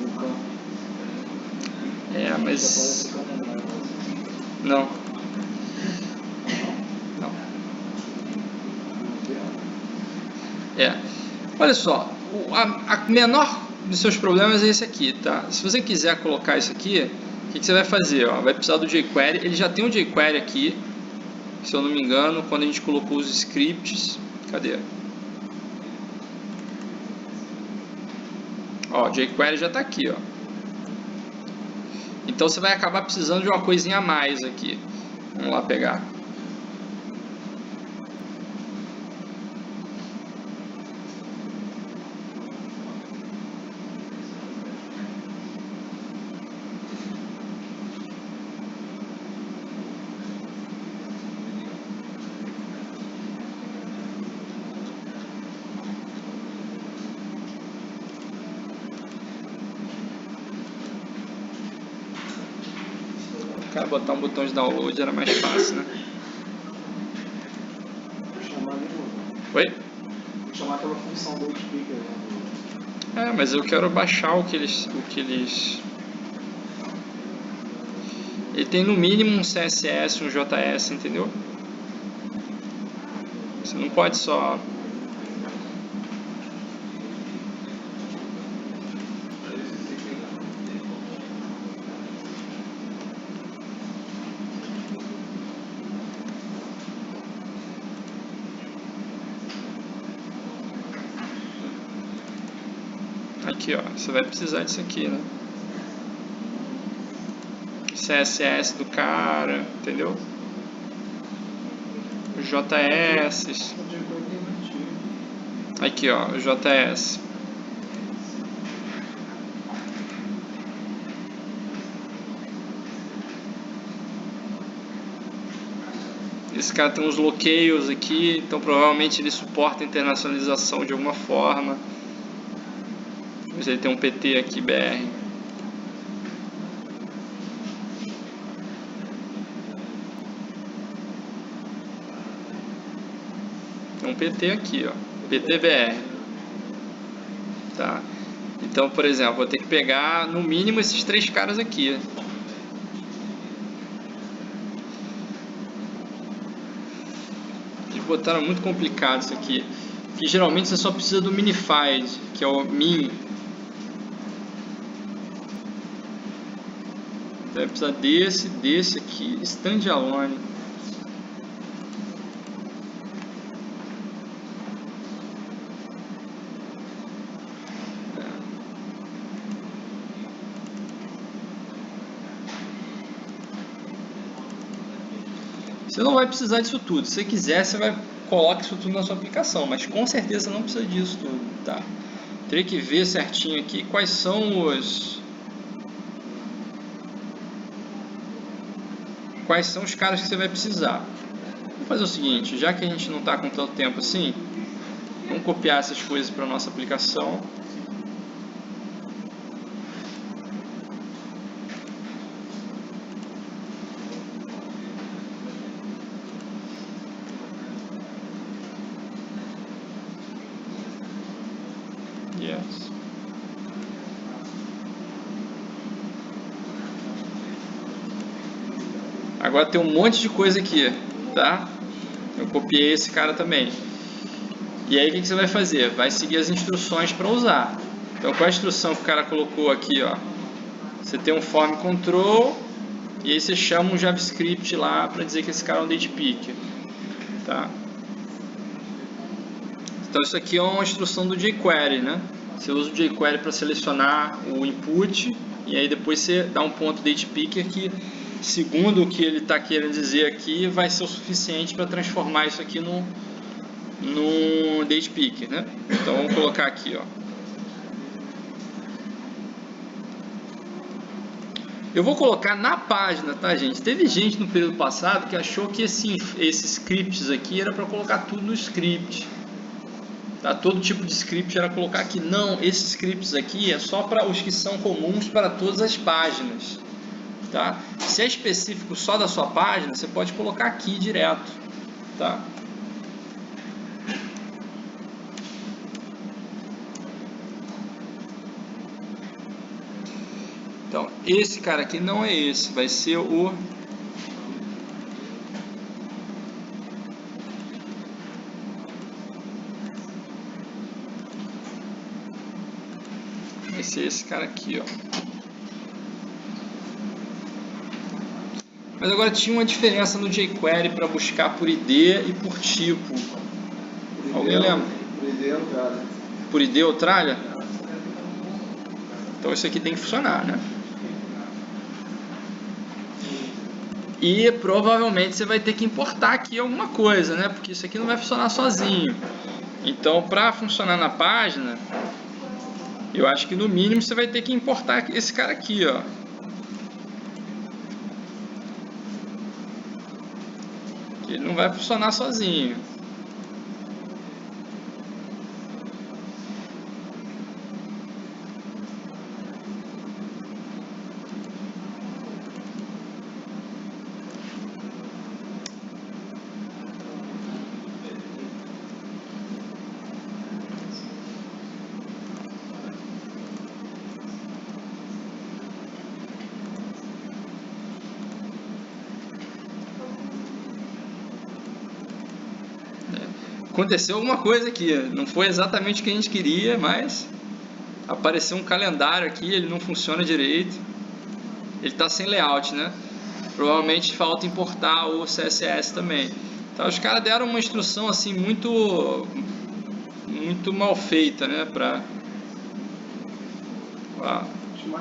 Speaker 2: no campo.
Speaker 1: Mas...
Speaker 2: Já aparece o calendário.
Speaker 1: Não. Não. Olha só, a menor dos seus problemas é esse aqui, tá? Se você quiser colocar isso aqui, o que você vai fazer? Ó? Vai precisar do jQuery, ele já tem um jQuery aqui, se eu não me engano, quando a gente colocou os scripts. Cadê? Ó, o jQuery já está aqui, ó. Então você vai acabar precisando de uma coisinha a mais aqui. Vamos lá pegar. Cara, botar um botão de download era mais fácil, né? Oi?
Speaker 2: Vou chamar aquela função do speaker.
Speaker 1: Mas eu quero baixar o que eles... Ele tem no mínimo um CSS, um JS, entendeu? Você não pode só... Aqui, ó, você vai precisar disso aqui, né? CSS do cara, entendeu? JS. Aqui, ó, o JS. Esse cara tem uns bloqueios aqui, então provavelmente ele suporta internacionalização de alguma forma. Mas ele tem um PT aqui, BR. Tem um PT aqui, ó. PTBR. Tá? Então, por exemplo, vou ter que pegar no mínimo esses três caras aqui. Eles botaram muito complicado isso aqui. Que geralmente você só precisa do minified, que é o min. Vai precisar desse aqui, standalone. Você não vai precisar disso tudo. Se você quiser, você vai colocar isso tudo na sua aplicação, mas com certeza não precisa disso tudo, tá? Teria que ver certinho aqui quais são os caras que você vai precisar. Vamos fazer o seguinte, já que a gente não está com tanto tempo assim, vamos copiar essas coisas para a nossa aplicação. Yes. Agora tem um monte de coisa aqui, tá? Eu copiei esse cara também. E aí o que você vai fazer? Vai seguir as instruções para usar. Então qual a instrução que o cara colocou aqui, ó? Você tem um form control e aí você chama um JavaScript lá para dizer que esse cara é um date picker, tá? Então isso aqui é uma instrução do jQuery, né? Você usa o jQuery para selecionar o input e aí depois você dá um ponto date picker que, segundo o que ele está querendo dizer aqui, vai ser o suficiente para transformar isso aqui no date picker, né? Então vamos colocar aqui, ó. Eu vou colocar na página, tá, gente? Teve gente no período passado que achou que esses scripts aqui era para colocar tudo no script. Tá? Todo tipo de script era colocar aqui. Não, esses scripts aqui é só para os que são comuns para todas as páginas. Tá? Se é específico só da sua página, você pode colocar aqui direto. Tá? Então, esse cara aqui não é esse, vai ser o... Vai ser esse cara aqui, ó. Mas agora tinha uma diferença no jQuery para buscar por ID e por tipo. Alguém lembra?
Speaker 2: Por ID ou tralha.
Speaker 1: Por ID ou tralha? Então isso aqui tem que funcionar, né? E provavelmente você vai ter que importar aqui alguma coisa, né? Porque isso aqui não vai funcionar sozinho. Então, para funcionar na página, eu acho que no mínimo você vai ter que importar esse cara aqui, ó. Que ele não vai funcionar sozinho. Aconteceu alguma coisa aqui, não foi exatamente o que a gente queria, mas apareceu um calendário aqui, ele não funciona direito, ele está sem layout, né? Provavelmente falta importar o CSS também. Então os caras deram uma instrução assim muito mal feita, né?
Speaker 2: Mais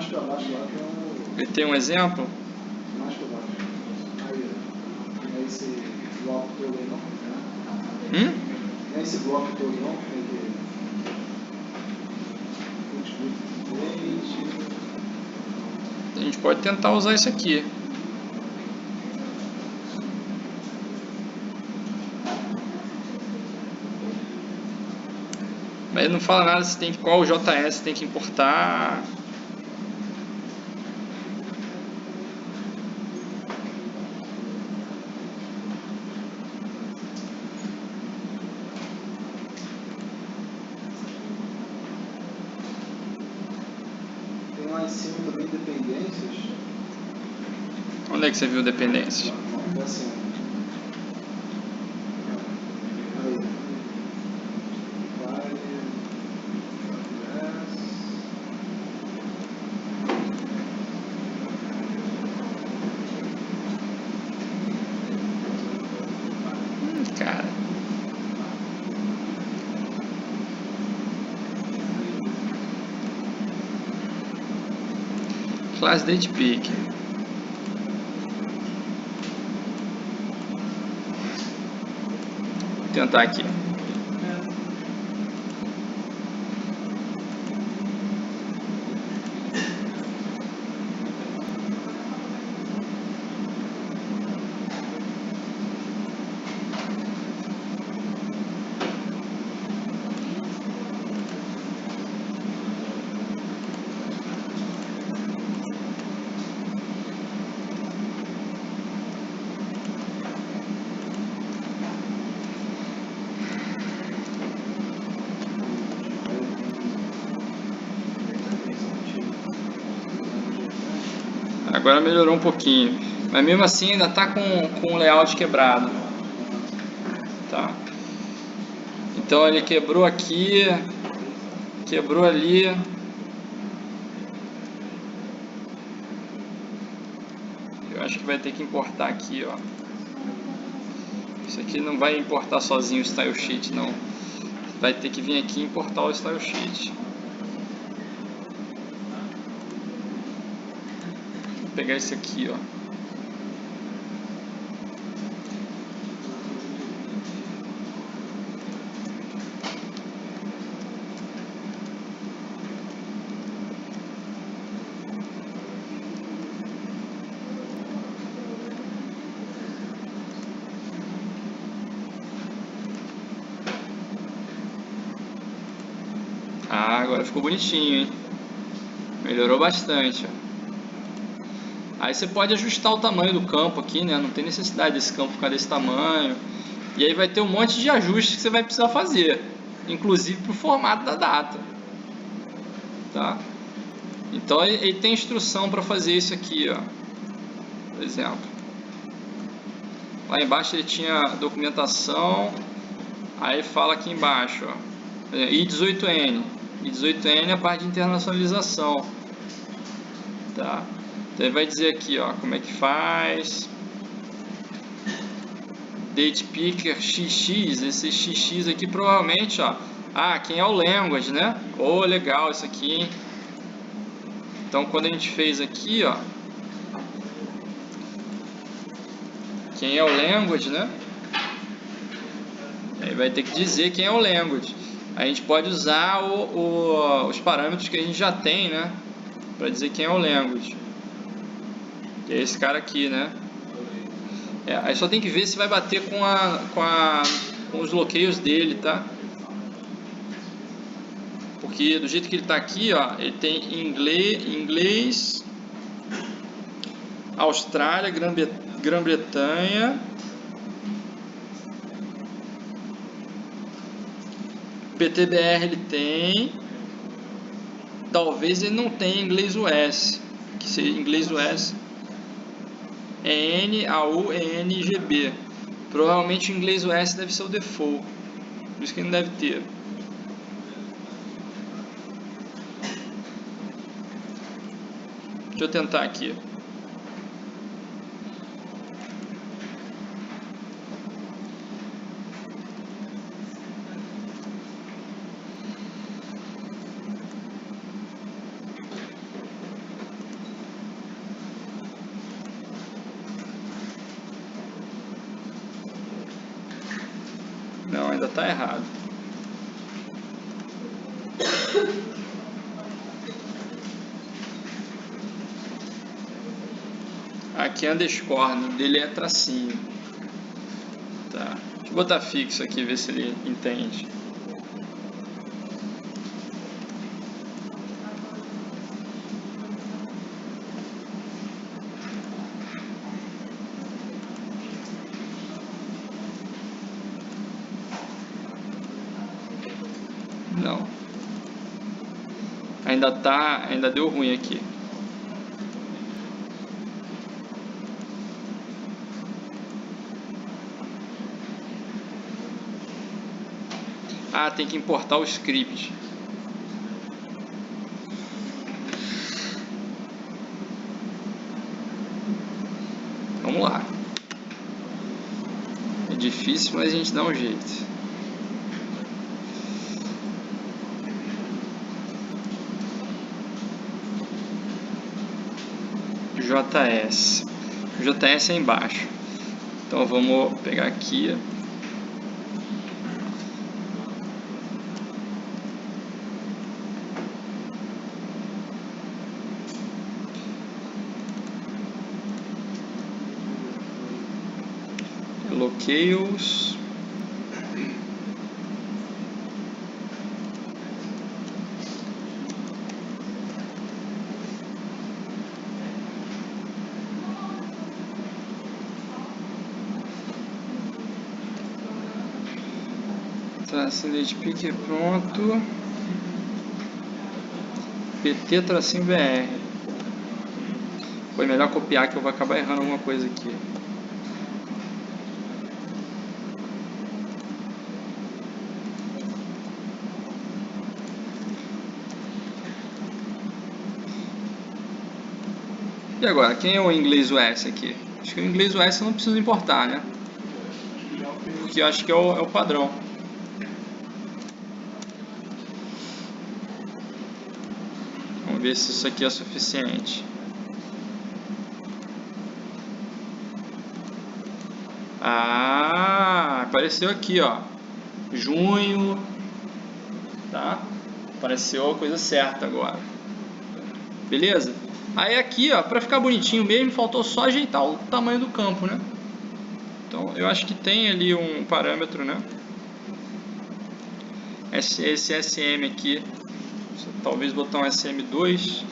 Speaker 2: para baixo lá tem um...
Speaker 1: Ele tem um exemplo?
Speaker 2: Mais para baixo. Aí, ó. É esse bloco todo aí, não? Não é esse bloco todo, não?
Speaker 1: A gente pode tentar usar isso aqui. Mas ele não fala nada se tem qual JS tem que importar.
Speaker 2: Tem lá em cima também dependências.
Speaker 1: Onde é que você viu dependências?
Speaker 2: É assim. Aí.
Speaker 1: Cara. Class date pick. Vou tentar aqui. Agora melhorou um pouquinho. Mas mesmo assim ainda está com o layout quebrado. Tá? Então ele quebrou aqui, quebrou ali. Eu acho que vai ter que importar aqui, ó. Isso aqui não vai importar sozinho o style sheet, não. Vai ter que vir aqui e importar o style sheet. Vou pegar esse aqui, ó. Ah, agora ficou bonitinho, hein? Melhorou bastante, ó. Aí você pode ajustar o tamanho do campo aqui, né? Não tem necessidade desse campo ficar desse tamanho. E aí vai ter um monte de ajustes que você vai precisar fazer, inclusive para o formato da data, tá? Então ele tem instrução para fazer isso aqui, ó. Por exemplo, lá embaixo ele tinha documentação. Aí fala aqui embaixo, ó, I18N. I18N é a parte de internacionalização, tá? Então ele vai dizer aqui, ó, como é que faz. Date picker XX, esse XX aqui provavelmente, ó, quem é o language, né? Oh, legal isso aqui, hein? Então quando a gente fez aqui, ó, quem é o language, né? Aí vai ter que dizer quem é o language. A gente pode usar os parâmetros que a gente já tem, né? Para dizer quem é o language. Que é esse cara aqui, né? Aí só tem que ver se vai bater com os bloqueios dele, tá? Porque do jeito que ele tá aqui, ó, ele tem inglês, Austrália, Grã-Bretanha, PTBR ele tem, talvez ele não tenha inglês US, que seria inglês US é N, AU, EN e GB. Provavelmente o inglês US deve ser o default, por isso que ele não deve ter. Deixa eu tentar aqui. Não, ainda está errado. Aqui é underscore, no dele é tracinho. Tá. Deixa eu botar fixo aqui, ver se ele entende. Não. Ainda deu ruim aqui. Tem que importar o script. Vamos lá. É difícil, mas a gente dá um jeito. JS. O JS é embaixo. Então vamos pegar aqui. Locales. Tracinho picker pronto. PT tracinho BR. Foi melhor copiar que eu vou acabar errando alguma coisa aqui. E agora, quem é o inglês US aqui? Acho que o inglês US eu não preciso importar, né? Porque eu acho que é o padrão. Vamos ver se isso aqui é suficiente. Ah, apareceu aqui, ó. Junho, tá? Apareceu a coisa certa agora. Beleza? Aí aqui, ó, para ficar bonitinho mesmo, faltou só ajeitar o tamanho do campo, né? Então, eu acho que tem ali um parâmetro, né? Esse SM aqui, talvez botar um SM2.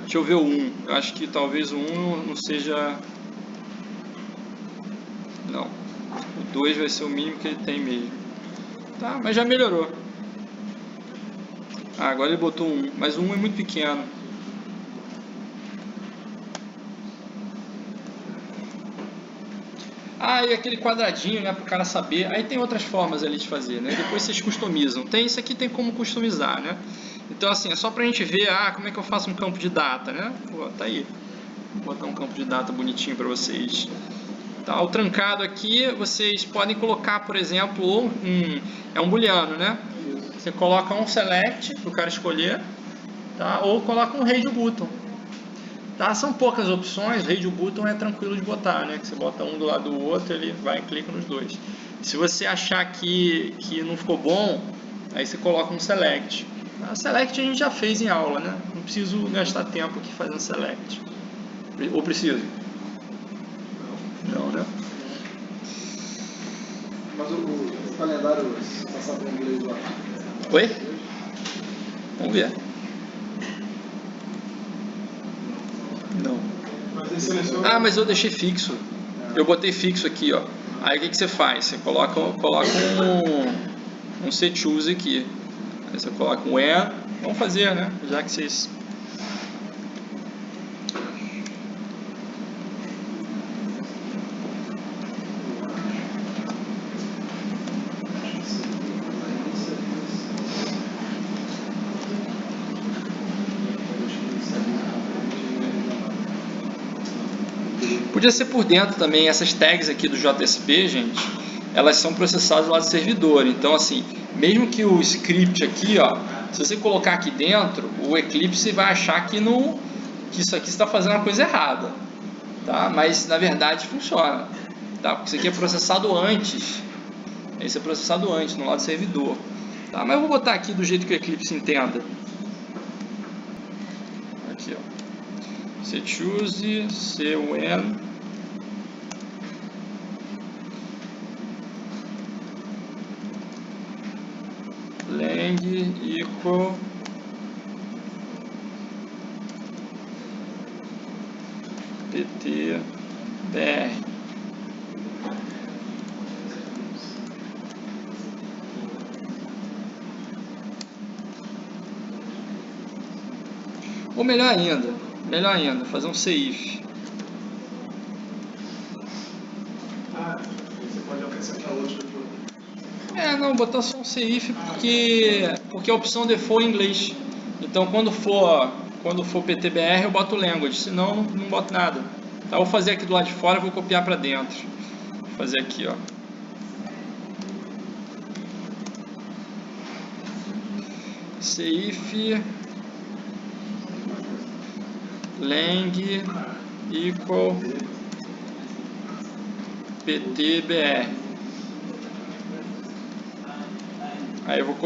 Speaker 1: Deixa eu ver o 1. Eu acho que talvez o 1 não seja... Não. O 2 vai ser o mínimo que ele tem mesmo. Tá, mas já melhorou. Ah, agora ele botou um, mas o 1 é muito pequeno. Ah, e aquele quadradinho, né, para o cara saber. Aí tem outras formas ali de fazer, né? Depois vocês customizam. Tem isso aqui, tem como customizar, né? Então assim, é só pra gente ver, como é que eu faço um campo de data, né? Pô, tá aí. Vou botar um campo de data bonitinho para vocês. Tá, o trancado aqui, vocês podem colocar, por exemplo, é um booleano, né? Você coloca um select para o cara escolher, tá? Ou coloca um radio button. Tá? São poucas opções, radio button é tranquilo de botar, né? Que você bota um do lado do outro, ele vai e clica nos dois. Se você achar que não ficou bom, aí você coloca um select. A select a gente já fez em aula, né? Não preciso gastar tempo aqui fazendo select. Ou preciso? Não, né?
Speaker 2: Mas o calendário, se passar para o inglês lá.
Speaker 1: Oi? Vamos ver. Não. Ah, mas eu deixei fixo. Eu botei fixo aqui, ó. Aí o que você faz? Você coloca um setchoose aqui. Aí você coloca um where. Vamos fazer, né? Já que vocês... Podia ser por dentro também. Essas tags aqui do JSP, gente, elas são processadas lá do servidor. Então, assim, mesmo que o script aqui, ó, se você colocar aqui dentro, o Eclipse vai achar que isso aqui está fazendo uma coisa errada, tá? Mas na verdade funciona, tá? Porque isso aqui é processado antes. Esse é processado antes no lado do servidor, tá? Mas eu vou botar aqui do jeito que o Eclipse entenda. Aqui, ó. Setchoose, when lang equal pt_br. Ou melhor ainda, fazer um CIF.
Speaker 2: Você pode acrescentar outro.
Speaker 1: Não, botar só um CIF porque a opção default é em inglês. Então quando for PTBR eu boto language, senão não boto nada. Tá, vou fazer aqui do lado de fora, vou copiar para dentro. Vou fazer aqui, ó. CIF lang equal PTBR. Aí eu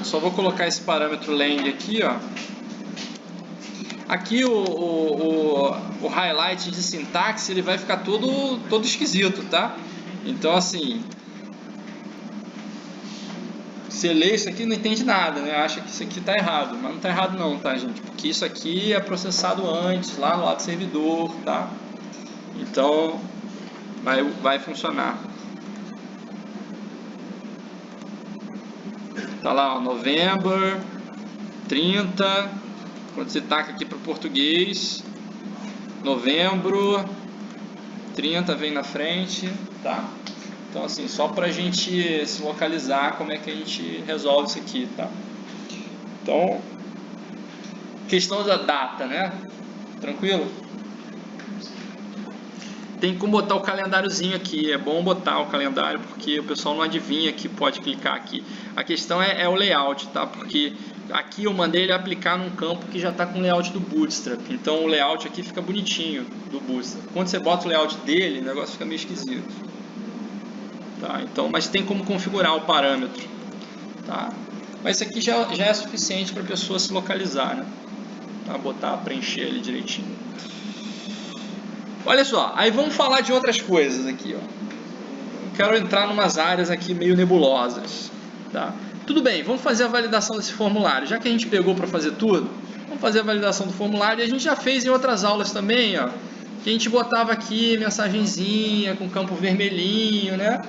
Speaker 1: só vou colocar esse parâmetro lang aqui, ó. Aqui o highlight de sintaxe ele vai ficar todo esquisito, tá? Então assim, você lê isso aqui e não entende nada, né? Acha que isso aqui tá errado, mas não tá errado não, tá, gente? Porque isso aqui é processado antes, lá no lado do servidor, tá? Então vai funcionar. Tá lá, ó, November 30. Quando você taca aqui para o português, novembro 30 vem na frente, tá? Então assim, só para a gente se localizar como é que a gente resolve isso aqui, tá? Então, questão da data, né? Tranquilo? Tem como botar o calendáriozinho aqui, é bom botar o calendário porque o pessoal não adivinha que pode clicar aqui. A questão é o layout, tá? Porque aqui eu mandei ele aplicar num campo que já está com o layout do Bootstrap, então o layout aqui fica bonitinho do Bootstrap. Quando você bota o layout dele, o negócio fica meio esquisito. Tá? Então, mas tem como configurar o parâmetro, tá? Mas isso aqui já é suficiente para a pessoa se localizar, né? Tá? Botar, preencher ele direitinho. Olha só, aí vamos falar de outras coisas aqui, ó. Eu quero entrar em umas áreas aqui meio nebulosas, tá? Tudo bem, vamos fazer a validação desse formulário. Já que a gente pegou para fazer tudo, vamos fazer a validação do formulário. E a gente já fez em outras aulas também, ó. Que a gente botava aqui mensagenzinha com campo vermelhinho, né?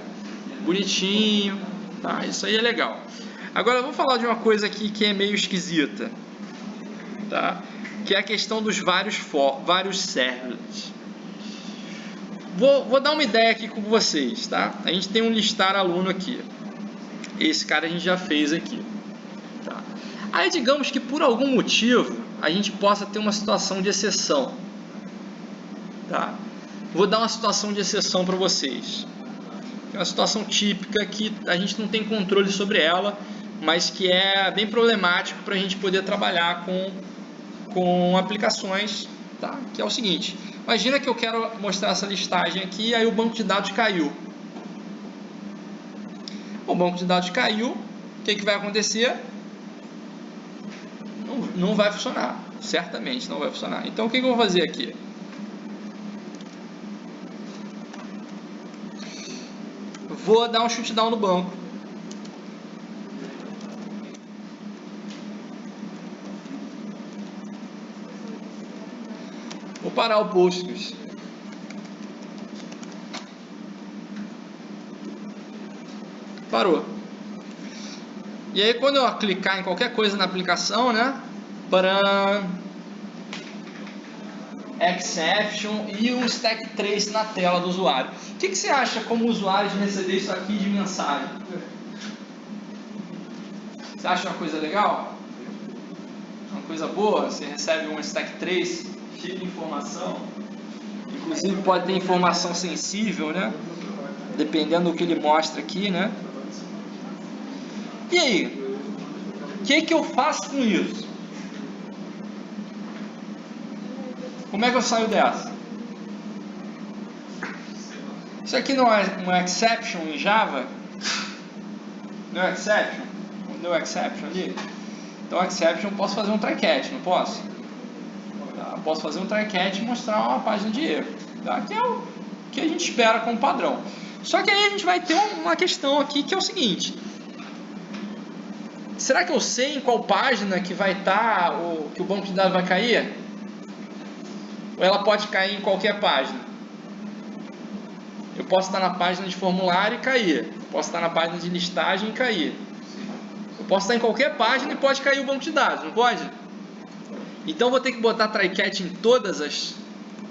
Speaker 1: Bonitinho, tá? Isso aí é legal. Agora vamos falar de uma coisa aqui que é meio esquisita, tá? Que é a questão dos vários servlets. Vou dar uma ideia aqui com vocês, tá? A gente tem um listar aluno aqui. Esse cara a gente já fez aqui, tá? Aí digamos que por algum motivo a gente possa ter uma situação de exceção, tá? Vou dar uma situação de exceção para vocês. É uma situação típica que a gente não tem controle sobre ela, mas que é bem problemático para a gente poder trabalhar com aplicações, tá? Que é o seguinte: imagina que eu quero mostrar essa listagem aqui, aí o banco de dados caiu. O banco de dados caiu, o que vai acontecer? Não vai funcionar, certamente não vai funcionar. Então o que eu vou fazer aqui? Vou dar um shutdown no banco. Vou parar o Postgres. Parou. E aí quando eu clicar em qualquer coisa na aplicação, né? Para exception e um stack trace na tela do usuário. O que você acha como usuário de receber isso aqui de mensagem? Você acha uma coisa legal? Uma coisa boa? Você recebe um stack trace cheio de informação. Inclusive pode ter informação sensível, né? Dependendo do que ele mostra aqui, né? E aí? O que eu faço com isso? Como é que eu saio dessa? Isso aqui não é um exception em Java? Não é exception? Não é exception ali? Então, exception eu posso fazer um try catch, não posso? Tá? Eu posso fazer um try catch e mostrar uma página de erro, tá? Que é o que a gente espera como padrão. Só que aí a gente vai ter uma questão aqui que é o seguinte: será que eu sei em qual página que vai estar que o banco de dados vai cair? Ou ela pode cair em qualquer página? Eu posso estar na página de formulário e cair. Posso estar na página de listagem e cair. Eu posso estar em qualquer página e pode cair o banco de dados, não pode? Então vou ter que botar try catch em todos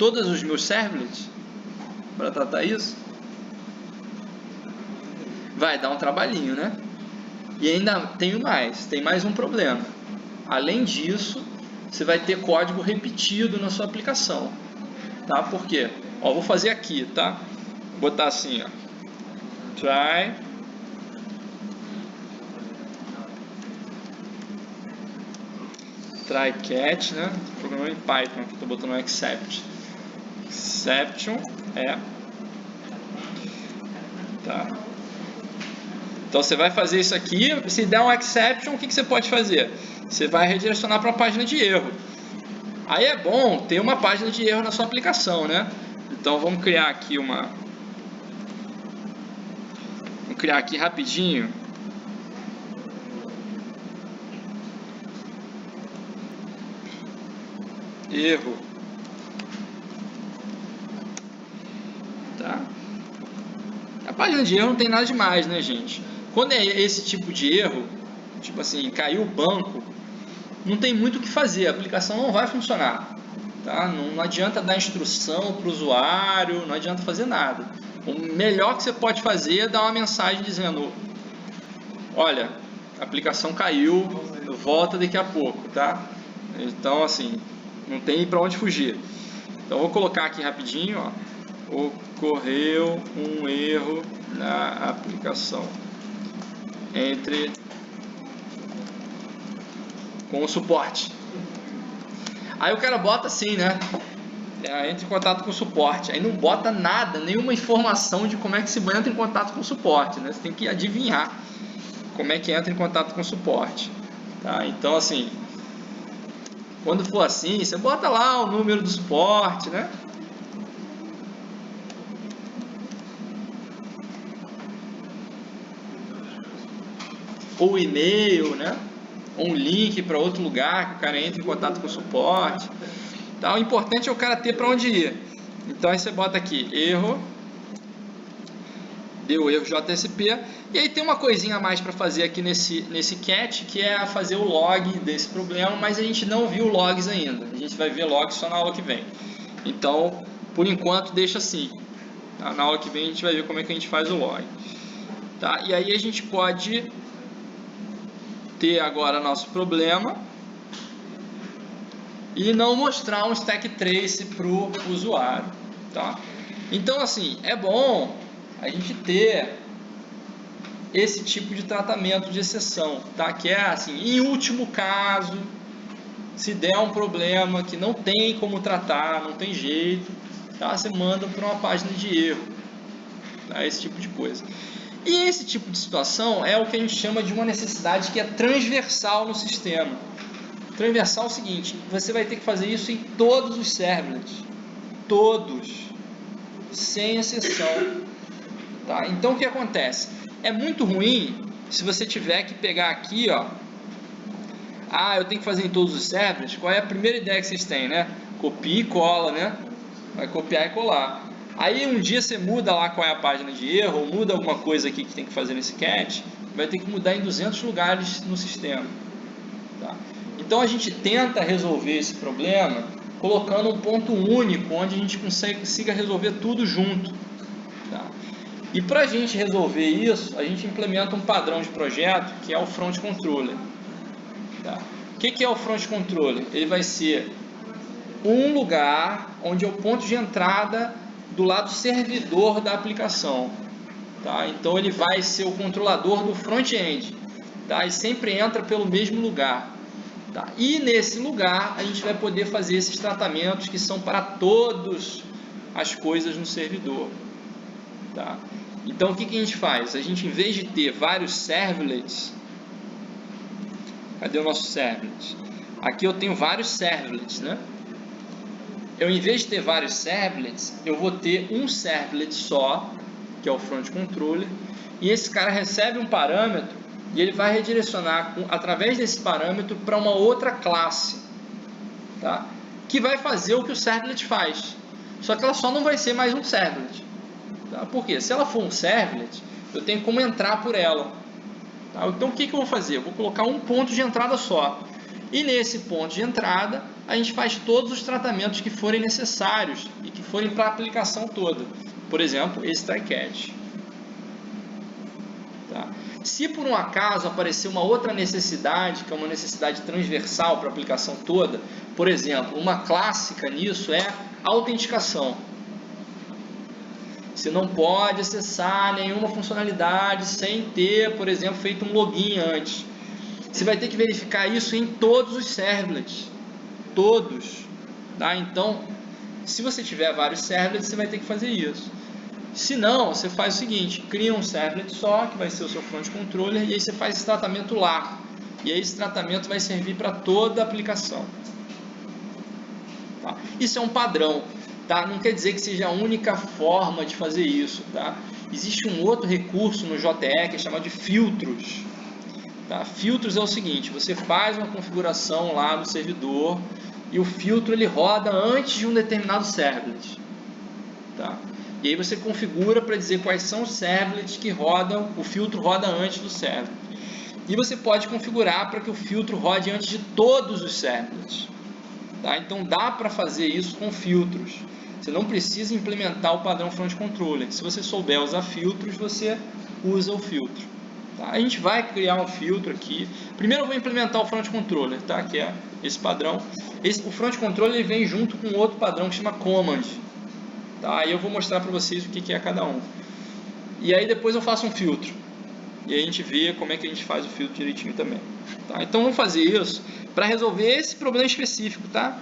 Speaker 1: os meus servlets para tratar isso? Vai dar um trabalhinho, né? E ainda tem mais um problema. Além disso, você vai ter código repetido na sua aplicação, tá? Por quê? Ó, vou fazer aqui, tá? Vou botar assim, ó, try catch, né? Programando em Python, aqui estou botando um exception, tá? Então você vai fazer isso aqui. Se der um exception, o que você pode fazer? Você vai redirecionar para a página de erro. Aí é bom ter uma página de erro na sua aplicação, né? Então vamos criar aqui rapidinho. Erro. Tá? A página de erro não tem nada demais, né, gente? Quando é esse tipo de erro, tipo assim, caiu o banco, não tem muito o que fazer, a aplicação não vai funcionar. Tá? Não adianta dar instrução para o usuário, não adianta fazer nada. O melhor que você pode fazer é dar uma mensagem dizendo: olha, a aplicação caiu, volta daqui a pouco, tá? Então, assim, não tem para onde fugir. Então, vou colocar aqui rapidinho, ó. Ocorreu um erro na aplicação. Entre com o suporte. Aí o cara bota assim, né? Entra em contato com o suporte. Aí não bota nada, nenhuma informação de como é que se entra em contato com o suporte, né? Você tem que adivinhar como é que entra em contato com o suporte, tá? Então, assim, quando for assim, você bota lá o número do suporte, né? Ou e-mail, né? Ou um link para outro lugar que o cara entre em contato com o suporte. Tá? O importante é o cara ter para onde ir. Então aí você bota aqui, erro, deu erro JSP, e aí tem uma coisinha a mais para fazer aqui nesse cat, que é fazer o log desse problema, mas a gente não viu logs ainda. A gente vai ver logs só na aula que vem. Então, por enquanto, deixa assim. Tá? Na aula que vem a gente vai ver como é que a gente faz o log. Tá? E aí a gente pode ter agora nosso problema e não mostrar um stack trace para o usuário, tá? Então, assim, é bom a gente ter esse tipo de tratamento de exceção, tá? Que é assim, em último caso, se der um problema que não tem como tratar, não tem jeito, tá? Você manda para uma página de erro, tá? Esse tipo de coisa. E esse tipo de situação é o que a gente chama de uma necessidade que é transversal no sistema. Transversal é o seguinte: você vai ter que fazer isso em todos os servlets, todos, sem exceção. Tá? Então o que acontece? É muito ruim se você tiver que pegar aqui, ó, eu tenho que fazer em todos os servlets. Qual é a primeira ideia que vocês têm, né? Copia e cola, né? Vai copiar e colar. Aí um dia você muda lá qual é a página de erro, ou muda alguma coisa aqui que tem que fazer nesse cat, vai ter que mudar em 200 lugares no sistema. Tá? Então a gente tenta resolver esse problema colocando um ponto único, onde a gente consiga resolver tudo junto. Tá? E para a gente resolver isso, a gente implementa um padrão de projeto que é o Front Controller. Tá? O que é o Front Controller? Ele vai ser um lugar onde é o ponto de entrada do lado servidor da aplicação. Tá? Então ele vai ser o controlador do front-end. Tá? E sempre entra pelo mesmo lugar. Tá? E nesse lugar a gente vai poder fazer esses tratamentos que são para todas as coisas no servidor. Tá? Então o que a gente faz? A gente, em vez de ter vários servlets, cadê o nosso servlet? Aqui eu tenho vários servlets, né? Em vez de ter vários servlets, eu vou ter um servlet só, que é o front controller, e esse cara recebe um parâmetro e ele vai redirecionar através desse parâmetro para uma outra classe, tá? Que vai fazer o que o servlet faz, só que ela só não vai ser mais um servlet, tá? Por quê? Se ela for um servlet, eu tenho como entrar por ela, tá? Então o que eu vou fazer? Eu vou colocar um ponto de entrada só, e nesse ponto de entrada a gente faz todos os tratamentos que forem necessários e que forem para a aplicação toda. Por exemplo, esse try catch. Tá? Se por um acaso aparecer uma outra necessidade, que é uma necessidade transversal para a aplicação toda, por exemplo, uma clássica nisso é a autenticação. Você não pode acessar nenhuma funcionalidade sem ter, por exemplo, feito um login antes. Você vai ter que verificar isso em todos os servlets. Todos. Tá? Então, se você tiver vários servlets, você vai ter que fazer isso. Se não, você faz o seguinte: cria um servlet só, que vai ser o seu front controller, e aí você faz esse tratamento lá. E aí esse tratamento vai servir para toda a aplicação. Tá? Isso é um padrão. Tá? Não quer dizer que seja a única forma de fazer isso. Tá? Existe um outro recurso no JE que é chamado de filtros. Tá? Filtros é o seguinte: você faz uma configuração lá no servidor e o filtro ele roda antes de um determinado servlet. Tá? E aí você configura para dizer quais são os servlets que rodam, o filtro roda antes do servlet. E você pode configurar para que o filtro rode antes de todos os servlets. Tá? Então dá para fazer isso com filtros. Você não precisa implementar o padrão front controller. Se você souber usar filtros, você usa o filtro. Tá? A gente vai criar um filtro aqui. Primeiro eu vou implementar o front controller, tá? Que é esse padrão. O front controller ele vem junto com outro padrão que chama command. Tá? Aí eu vou mostrar para vocês o que é cada um. E aí depois eu faço um filtro. E aí a gente vê como é que a gente faz o filtro direitinho também. Tá? Então vamos fazer isso para resolver esse problema específico, tá?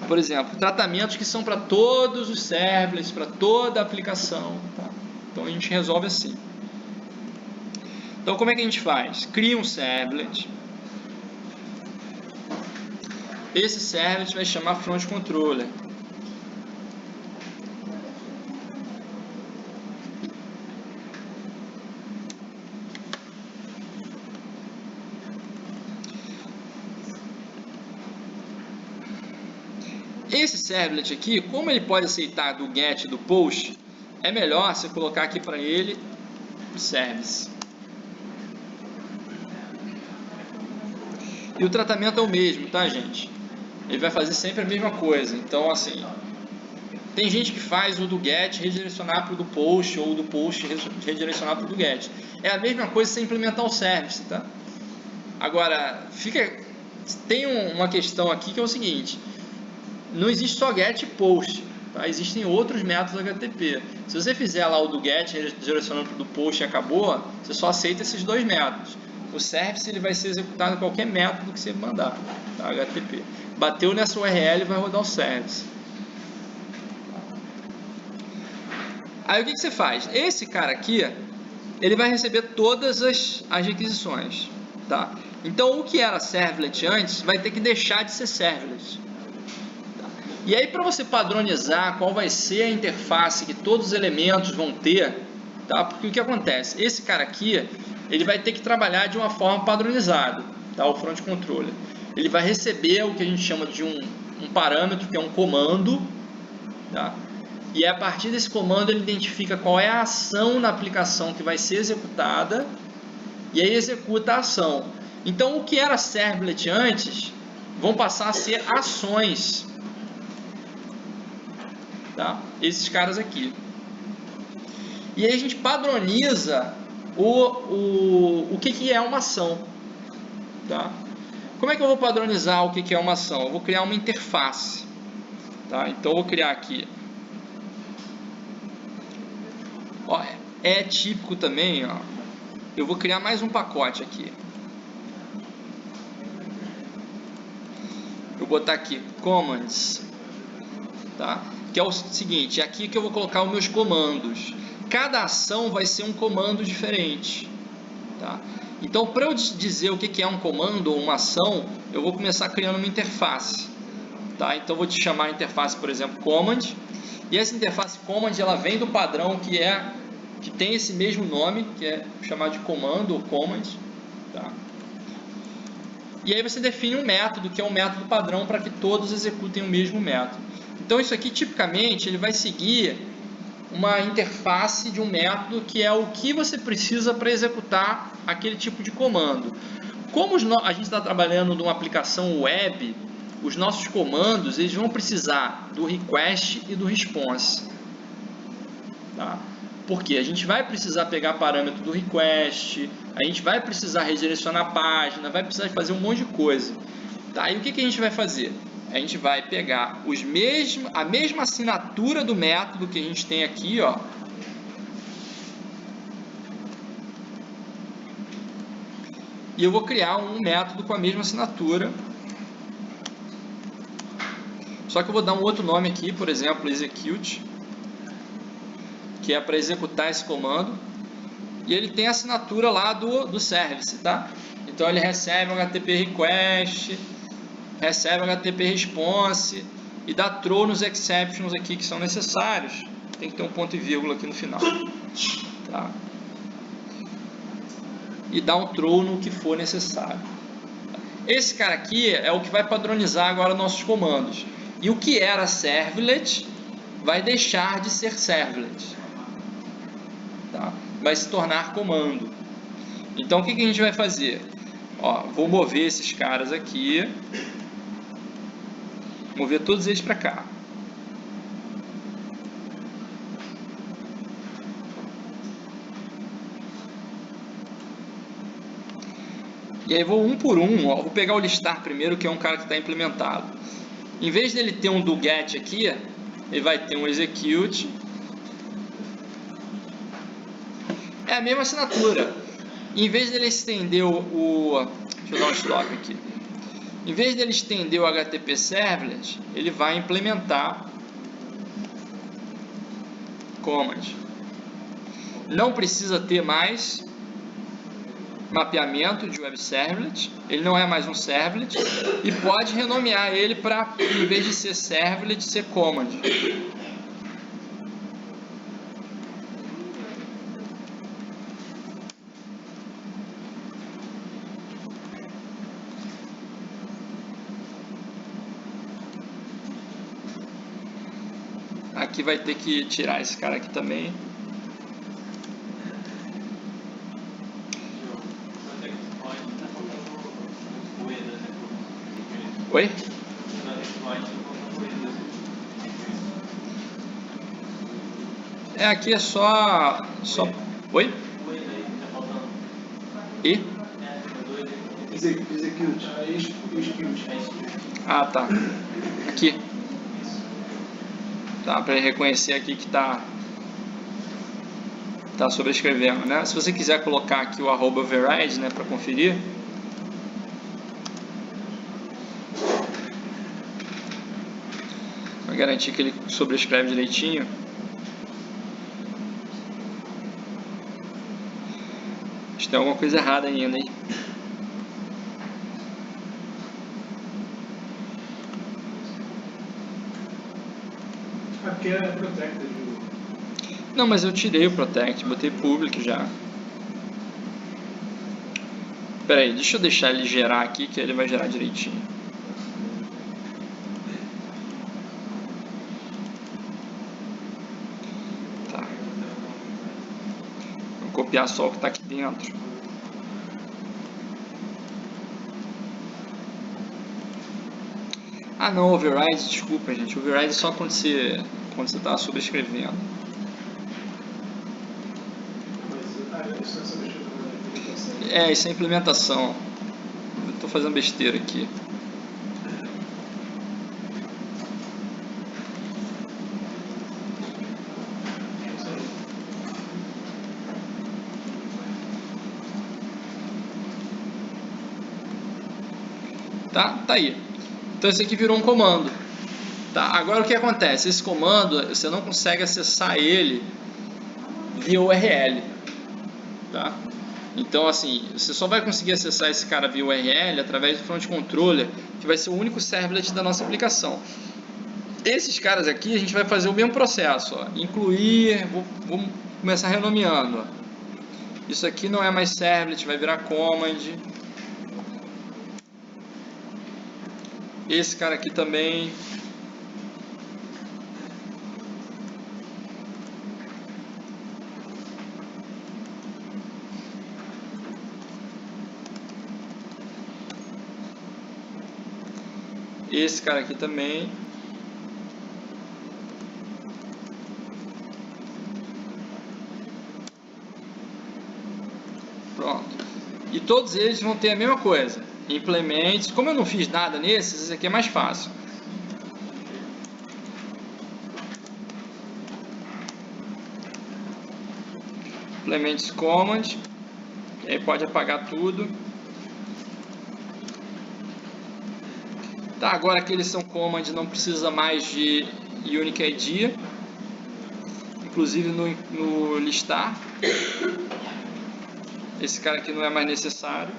Speaker 1: Por exemplo, tratamentos que são para todos os servlets, para toda a aplicação. Tá? Então a gente resolve assim. Então como é que a gente faz? Cria um servlet. Esse servlet vai chamar front controller. Esse servlet aqui, como ele pode aceitar do get e do post, é melhor você colocar aqui para ele o service. E o tratamento é o mesmo, tá, gente? Ele vai fazer sempre a mesma coisa. Então, assim, tem gente que faz o do get redirecionar para o do post, ou o do post redirecionar para o do get. É a mesma coisa sem implementar o service, tá? Agora, tem uma questão aqui que é o seguinte: não existe só get e post, tá? Existem outros métodos HTTP. Se você fizer lá o do get redirecionando para o do post e acabou, você só aceita esses dois métodos. O service ele vai ser executado em qualquer método que você mandar, tá? HTTP. Bateu nessa URL, vai rodar o service. Aí o que você faz? Esse cara aqui, ele vai receber todas as requisições, tá? Então o que era servlet antes vai ter que deixar de ser servlet. E aí, para você padronizar qual vai ser a interface que todos os elementos vão ter, tá? Porque o que acontece? Esse cara aqui, ele vai ter que trabalhar de uma forma padronizada, tá? O front controller. Ele vai receber o que a gente chama de um parâmetro, que é um comando, tá? E a partir desse comando ele identifica qual é a ação na aplicação que vai ser executada, e aí executa a ação. Então, o que era servlet antes, vão passar a ser ações. Tá? Esses caras aqui. E aí a gente padroniza o que é uma ação. Tá? Como é que eu vou padronizar o que é uma ação? Eu vou criar uma interface. Tá? Então eu vou criar aqui. Ó, é típico também. Ó. Eu vou criar mais um pacote aqui. Eu vou botar aqui commands. Tá? Que é o seguinte, é aqui que eu vou colocar os meus comandos. Cada ação vai ser um comando diferente. Tá? Então, para eu dizer o que é um comando ou uma ação, eu vou começar criando uma interface. Tá? Então, eu vou te chamar a interface, por exemplo, command. E essa interface command, ela vem do padrão que tem esse mesmo nome, que é chamado de comando ou command. Tá? E aí você define um método, que é um método padrão, para que todos executem o mesmo método. Então isso aqui tipicamente ele vai seguir uma interface de um método que é o que você precisa para executar aquele tipo de comando. Como a gente está trabalhando numa aplicação web, os nossos comandos eles vão precisar do request e do response. Tá? Porque a gente vai precisar pegar parâmetro do request, a gente vai precisar redirecionar a página, vai precisar fazer um monte de coisa. Tá? E o que a gente vai fazer? A gente vai pegar a mesma assinatura do método que a gente tem aqui, ó. E eu vou criar um método com a mesma assinatura. Só que eu vou dar um outro nome aqui, por exemplo, execute, que é para executar esse comando. E ele tem a assinatura lá do service, tá? Então ele recebe um HTTP request, recebe HTTP response e dá throw nos exceptions aqui que são necessários. Tem que ter um ponto e vírgula aqui no final. Tá? E dá um throw no que for necessário. Esse cara aqui é o que vai padronizar agora nossos comandos. E o que era servlet vai deixar de ser servlet. Tá? Vai se tornar comando. Então o que a gente vai fazer? Ó, vou mover esses caras aqui. Mover todos eles para cá. E aí vou um por um, ó, vou pegar o listar primeiro, que é um cara que está implementado. Em vez dele ter um do get aqui, ele vai ter um execute. É a mesma assinatura. Em vez dele estender deixa eu dar um stop aqui. Em vez dele estender o HTTP Servlet, ele vai implementar command. Não precisa ter mais mapeamento de web servlet, ele não é mais um servlet, e pode renomear ele para, em vez de ser servlet, ser command. Aqui vai ter que tirar esse cara aqui também. Oi? Aqui é só... Oi? E?
Speaker 2: Execute.
Speaker 1: Ah, tá. Aqui. Tá, para ele reconhecer aqui que tá sobrescrevendo, né? Se você quiser colocar aqui o @override, né, para conferir. Para garantir que ele sobrescreve direitinho. Acho que tem alguma coisa errada ainda, hein?
Speaker 2: Aqui é protected.
Speaker 1: Não, mas eu tirei o protect, botei public já. Pera aí, deixa eu deixar ele gerar aqui, que ele vai gerar direitinho. Tá. Vou copiar só o que está aqui dentro. Ah não, override, desculpa gente, override é só quando você está sobrescrevendo. Isso é implementação. Eu estou fazendo besteira aqui. Tá aí. Então esse aqui virou um comando. Tá? Agora o que acontece? Esse comando, você não consegue acessar ele via URL. Tá? Então assim, você só vai conseguir acessar esse cara via URL através do front controller, que vai ser o único servlet da nossa aplicação. Esses caras aqui a gente vai fazer o mesmo processo, ó. Incluir, vou começar renomeando, ó. Isso aqui não é mais servlet, vai virar command. Esse cara aqui também. Esse cara aqui também. Pronto. E todos eles vão ter a mesma coisa. Implemente. Como eu não fiz nada nesses, esse aqui é mais fácil. Implemente command. E aí pode apagar tudo. Tá, agora que eles são command, não precisa mais de unique ID. Inclusive no listar. Esse cara aqui não é mais necessário.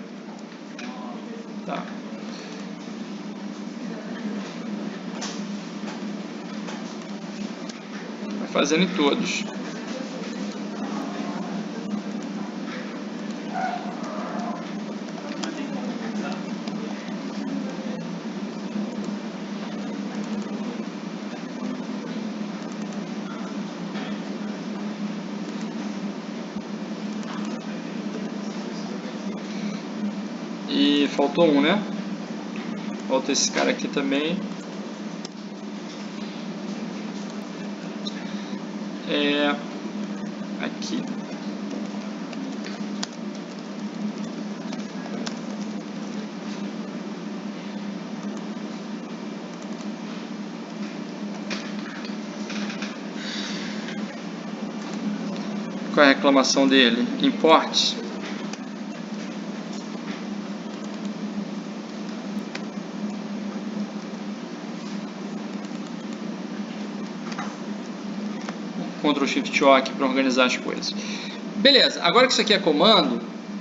Speaker 1: Tá. Vai fazendo em todos. E faltou um, né? Falta esse cara aqui também. Aqui. Qual é a reclamação dele? Imports. Ctrl Shift O aqui para organizar as coisas. Beleza, agora que isso aqui é comando,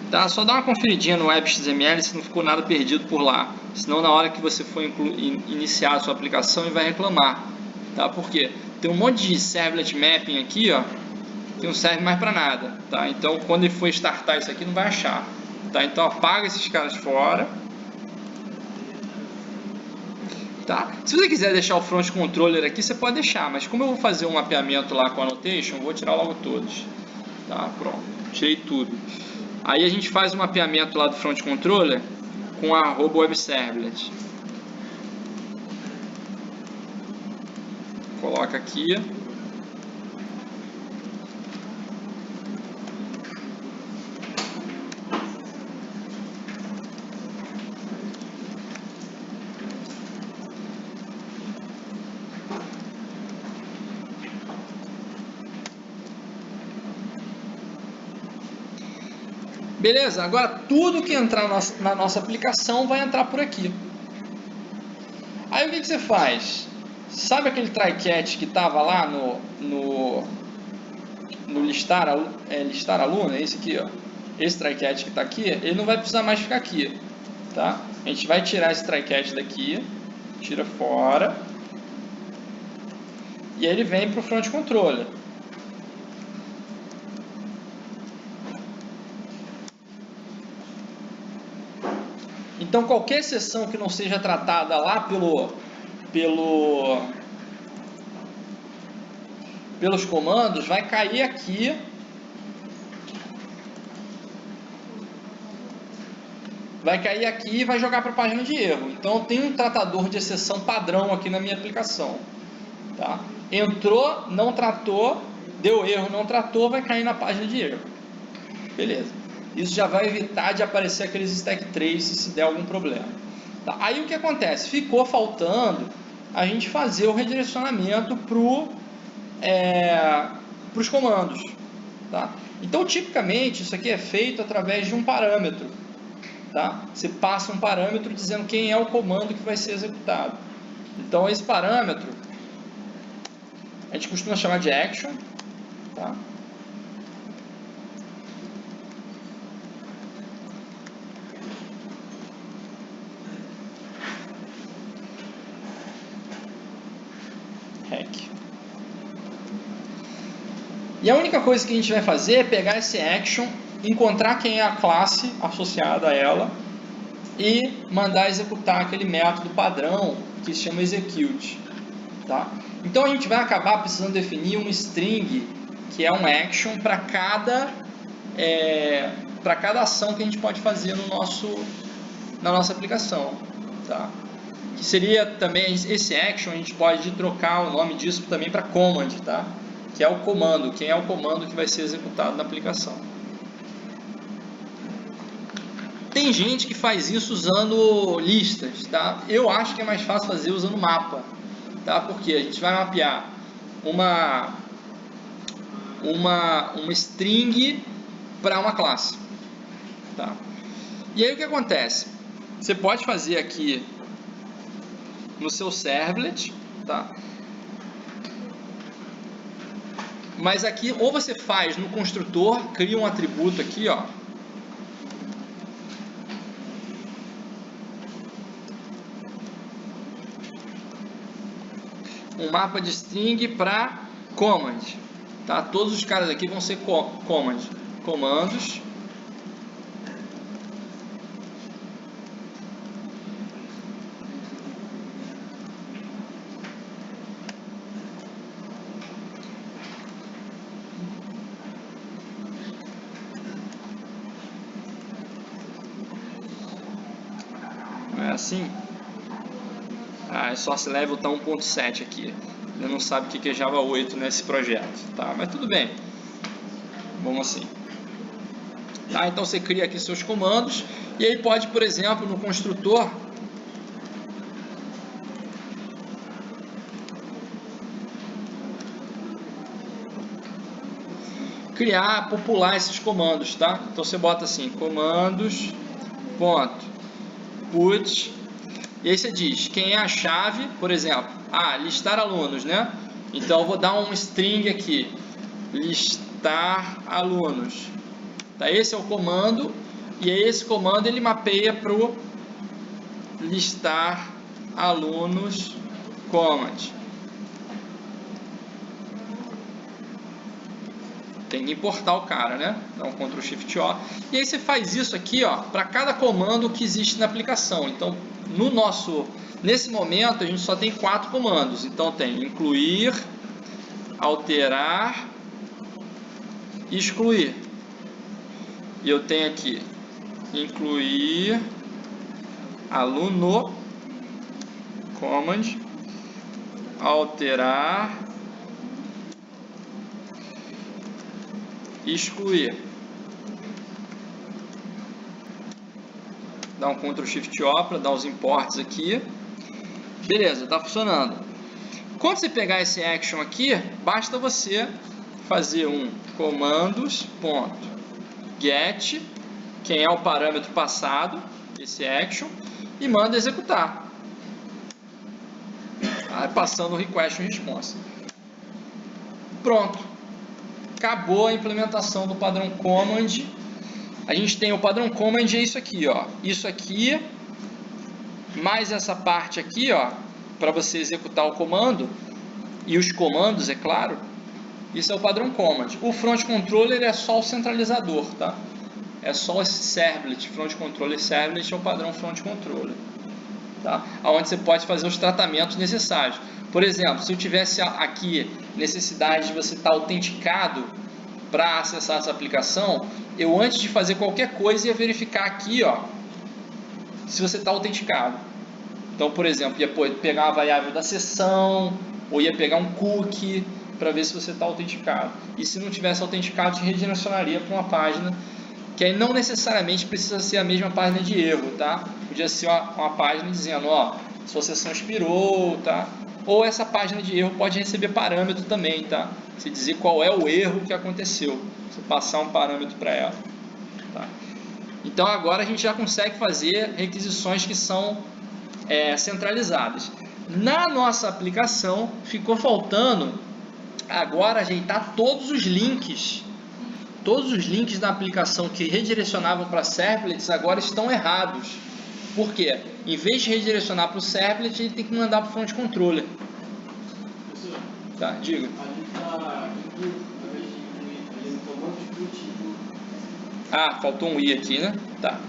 Speaker 1: tá? Só dá uma conferidinha no web.xml se não ficou nada perdido por lá. Senão na hora que você for iniciar a sua aplicação, ele vai reclamar. Tá? Por quê? Tem um monte de servlet mapping aqui, ó, que não serve mais para nada. Tá? Então quando ele for startar isso aqui, não vai achar. Tá? Então apaga esses caras fora. Tá? Se você quiser deixar o front controller aqui, você pode deixar, mas como eu vou fazer um mapeamento lá com annotation, eu vou tirar logo todos. Tá? Pronto, tirei tudo. Aí a gente faz o mapeamento lá do front controller com @webservlet. Coloca aqui. Beleza, agora tudo que entrar na nossa aplicação vai entrar por aqui. Aí o que você faz? Sabe aquele try-catch que estava lá no listar aluno? É esse aqui, ó. Esse try-catch que está aqui, ele não vai precisar mais ficar aqui. Tá? A gente vai tirar esse try-catch daqui, tira fora, e aí ele vem para o front controller. Então qualquer exceção que não seja tratada lá pelos comandos vai cair aqui e vai jogar para a página de erro. Então eu tenho um tratador de exceção padrão aqui na minha aplicação. Tá? Entrou, não tratou, deu erro, não tratou, vai cair na página de erro. Beleza. Isso já vai evitar de aparecer aqueles stack traces se der algum problema. Tá? Aí o que acontece? Ficou faltando a gente fazer o redirecionamento para os comandos. Tá? Então, tipicamente, isso aqui é feito através de um parâmetro. Tá? Você passa um parâmetro dizendo quem é o comando que vai ser executado. Então, esse parâmetro a gente costuma chamar de action. Tá? E a única coisa que a gente vai fazer é pegar esse action, encontrar quem é a classe associada a ela e mandar executar aquele método padrão que se chama execute. Tá? Então a gente vai acabar precisando definir um string, que é um action para cada ação que a gente pode fazer na nossa aplicação. Tá? Que seria também esse action, a gente pode trocar o nome disso também para command, tá? Que é o comando, quem é o comando que vai ser executado na aplicação. Tem gente que faz isso usando listas, tá? Eu acho que é mais fácil fazer usando mapa, tá? Porque a gente vai mapear uma string para uma classe, tá? E aí o que acontece? Você pode fazer aqui no seu servlet, tá? Mas aqui, ou você faz no construtor, cria um atributo aqui, ó. Um mapa de string para command, tá? Todos os caras aqui vão ser comandos. é assim? Ah, source level está 1.7 aqui. Ele não sabe o que é Java 8 nesse projeto, tá? Mas tudo bem. Vamos assim. Tá? Então você cria aqui seus comandos e aí pode, por exemplo, no construtor criar, popular esses comandos, tá? Então você bota assim, comandos, ponto, put, e aí você diz quem é a chave, por exemplo, listar alunos, né? Então eu vou dar um string aqui, listar alunos, tá? Esse é o comando, e aí esse comando ele mapeia para o listar alunos command. Tem que importar o cara, né? Dá um Ctrl Shift O. E aí você faz isso aqui, ó, para cada comando que existe na aplicação. Então, nesse momento a gente só tem 4 comandos. Então tem incluir, alterar, excluir. E eu tenho aqui incluir aluno command, alterar, excluir. Dá um Ctrl Shift O para dar os imports aqui. Beleza, está funcionando. Quando você pegar esse action aqui, basta você fazer um comandos.get, quem é o parâmetro passado, esse action, e manda executar. Passando o request e response. Pronto. Acabou a implementação do padrão command. A gente tem o padrão command, é isso aqui, ó. Isso aqui, mais essa parte aqui, ó, para você executar o comando, e os comandos, é claro. Isso é o padrão command. O front controller é só o centralizador, tá? É só esse servlet, front controller servlet é o padrão front controller, tá? Onde você pode fazer os tratamentos necessários. Por exemplo, se eu tivesse aqui necessidade de você estar autenticado para acessar essa aplicação, eu antes de fazer qualquer coisa ia verificar aqui, ó, se você está autenticado. Então, por exemplo, ia pegar a variável da sessão, ou ia pegar um cookie para ver se você está autenticado. E se não tivesse autenticado, te redirecionaria para uma página que aí não necessariamente precisa ser a mesma página de erro, tá? Podia ser uma página dizendo, ó, sua sessão expirou, tá? Ou essa página de erro pode receber parâmetro também, tá? Você dizer qual é o erro que aconteceu, você passar um parâmetro para ela, tá? Então agora a gente já consegue fazer requisições que são centralizadas. Na nossa aplicação ficou faltando agora ajeitar todos os links. Todos os links da aplicação que redirecionavam para servlets agora estão errados. Por quê? Em vez de redirecionar para o servlet, ele tem que mandar para o front controller.
Speaker 3: Professor,
Speaker 1: tá, diga.
Speaker 3: Ali está incluir, ao invés de incluir, ali no comando de incluir.
Speaker 1: Faltou um i aqui, né? Tá.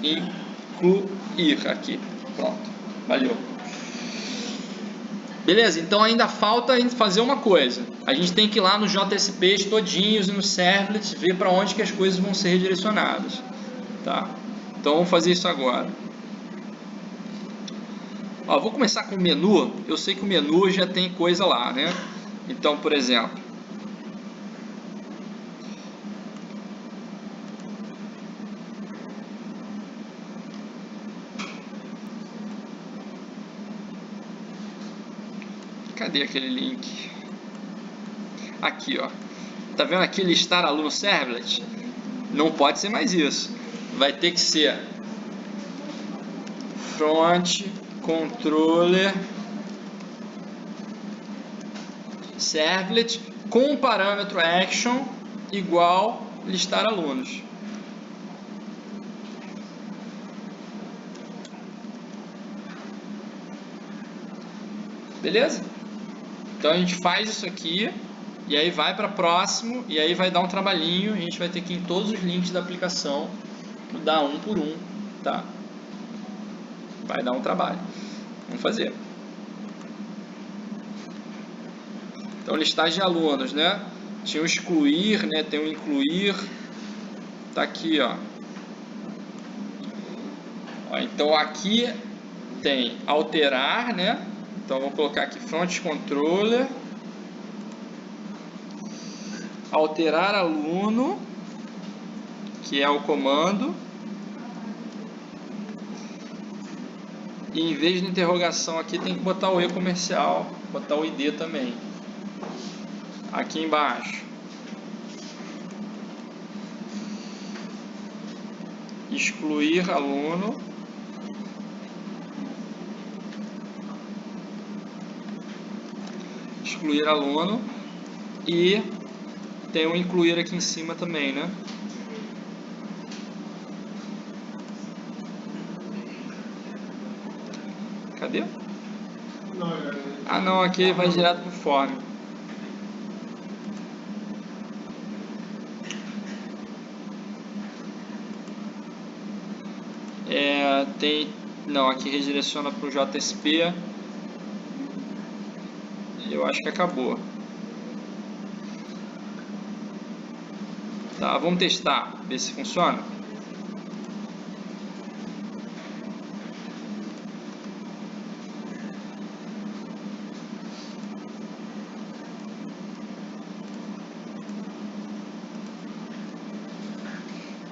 Speaker 1: Incluir aqui. Pronto. Valeu. Beleza, então ainda falta a gente fazer uma coisa. A gente tem que ir lá nos JSPs todinhos e nos servlets ver para onde que as coisas vão ser redirecionadas. Tá? Então vamos fazer isso agora. Ó, vou começar com o menu. Eu sei que o menu já tem coisa lá, né? Então, por exemplo, cadê aquele link? Aqui, ó. Tá vendo aqui listar aluno servlet? Não pode ser mais isso. Vai ter que ser front controller servlet com o parâmetro action igual listar alunos. Beleza? Então a gente faz isso aqui e aí vai para próximo e aí vai dar um trabalhinho. A gente vai ter que ir em todos os links da aplicação, mudar um por um, tá? Vai dar um trabalho. Vamos fazer. Então, listagem de alunos, né? Tinha o excluir, né? Tem o incluir. Tá aqui, ó. Então, aqui tem alterar, né? Então vou colocar aqui front controller, alterar aluno, que é o comando, e em vez de interrogação aqui tem que botar o E comercial, botar o ID também. Aqui embaixo, excluir aluno, excluir aluno, e tem um incluir aqui em cima também, né? Cadê? Ah não, aqui vai direto pro form. Não, aqui redireciona para o JSP. Eu acho que acabou. Tá, vamos testar, ver se funciona.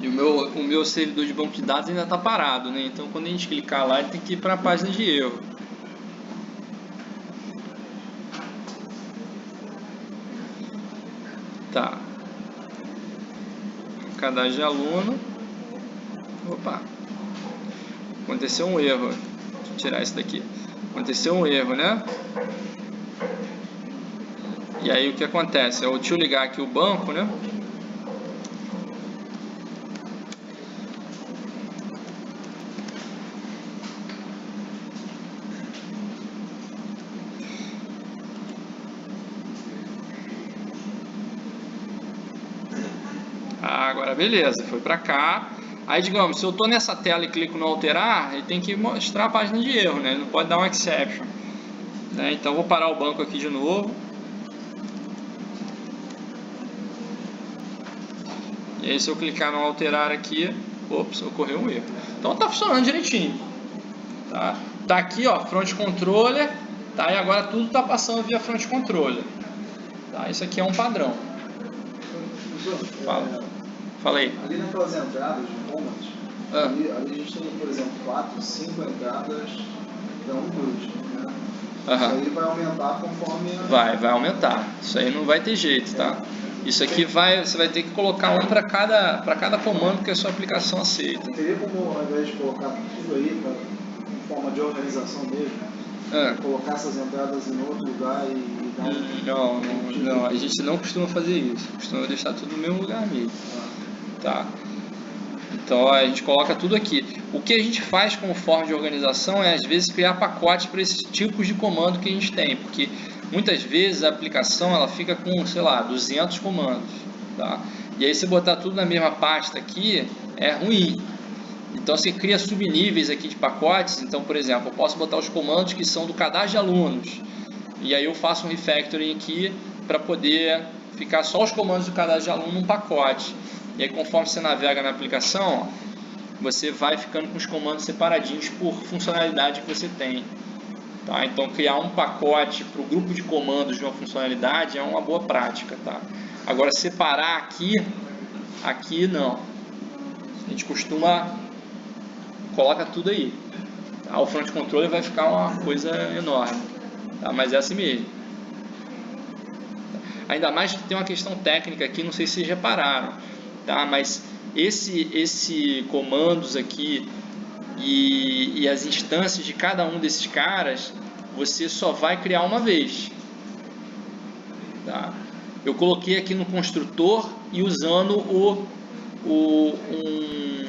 Speaker 1: E o meu servidor de banco de dados ainda está parado, né? Então quando a gente clicar lá, ele tem que ir para a página de erro. Tá. Cadastro de aluno. Opa. Aconteceu um erro. Deixa eu tirar isso daqui. Aconteceu um erro, né? E aí o que acontece? Deixa eu ligar aqui o banco, né? Agora beleza, foi para cá. Aí digamos, se eu estou nessa tela e clico no alterar, ele tem que mostrar a página de erro, né? Ele não pode dar um exception, né? Então vou parar o banco aqui de novo. E aí se eu clicar no alterar aqui, ops, ocorreu um erro. Então tá funcionando direitinho. Tá aqui, ó, front controller, tá? E agora tudo tá passando via front controller. Tá? Isso aqui é um padrão. Fala aí.
Speaker 2: Ali naquelas entradas de comandos, ali a gente tem, por exemplo, 4, 5 entradas para 1, 2, né? Isso aí vai aumentar conforme...
Speaker 1: Vai aumentar. Isso aí não vai ter jeito, tá? Isso aqui você vai ter que colocar um para cada comando que a sua aplicação aceita.
Speaker 2: Teria como, ao invés de colocar tudo aí em forma de organização mesmo, colocar essas entradas em outro lugar e dar
Speaker 1: Não, a gente não costuma fazer isso. Costuma deixar tudo no mesmo lugar mesmo. Tá? Então a gente coloca tudo aqui. O que a gente faz como forma de organização é às vezes criar pacotes para esses tipos de comando que a gente tem, porque muitas vezes a aplicação ela fica com, sei lá, 200 comandos, tá? E aí se botar tudo na mesma pasta aqui é ruim. Então você cria subníveis aqui de pacotes. Então, por exemplo, eu posso botar os comandos que são do cadastro de alunos, e aí eu faço um refactoring aqui para poder ficar só os comandos do cadastro de aluno num pacote. E aí conforme você navega na aplicação, você vai ficando com os comandos separadinhos por funcionalidade que você tem. Tá? Então criar um pacote para o grupo de comandos de uma funcionalidade é uma boa prática. Tá? Agora separar aqui não. A gente coloca tudo aí. Tá? O front controller vai ficar uma coisa enorme. Tá? Mas é assim mesmo. Ainda mais que tem uma questão técnica aqui, não sei se vocês repararam. Tá? Mas esse comandos aqui e as instâncias de cada um desses caras, você só vai criar uma vez. Tá? Eu coloquei aqui no construtor e usando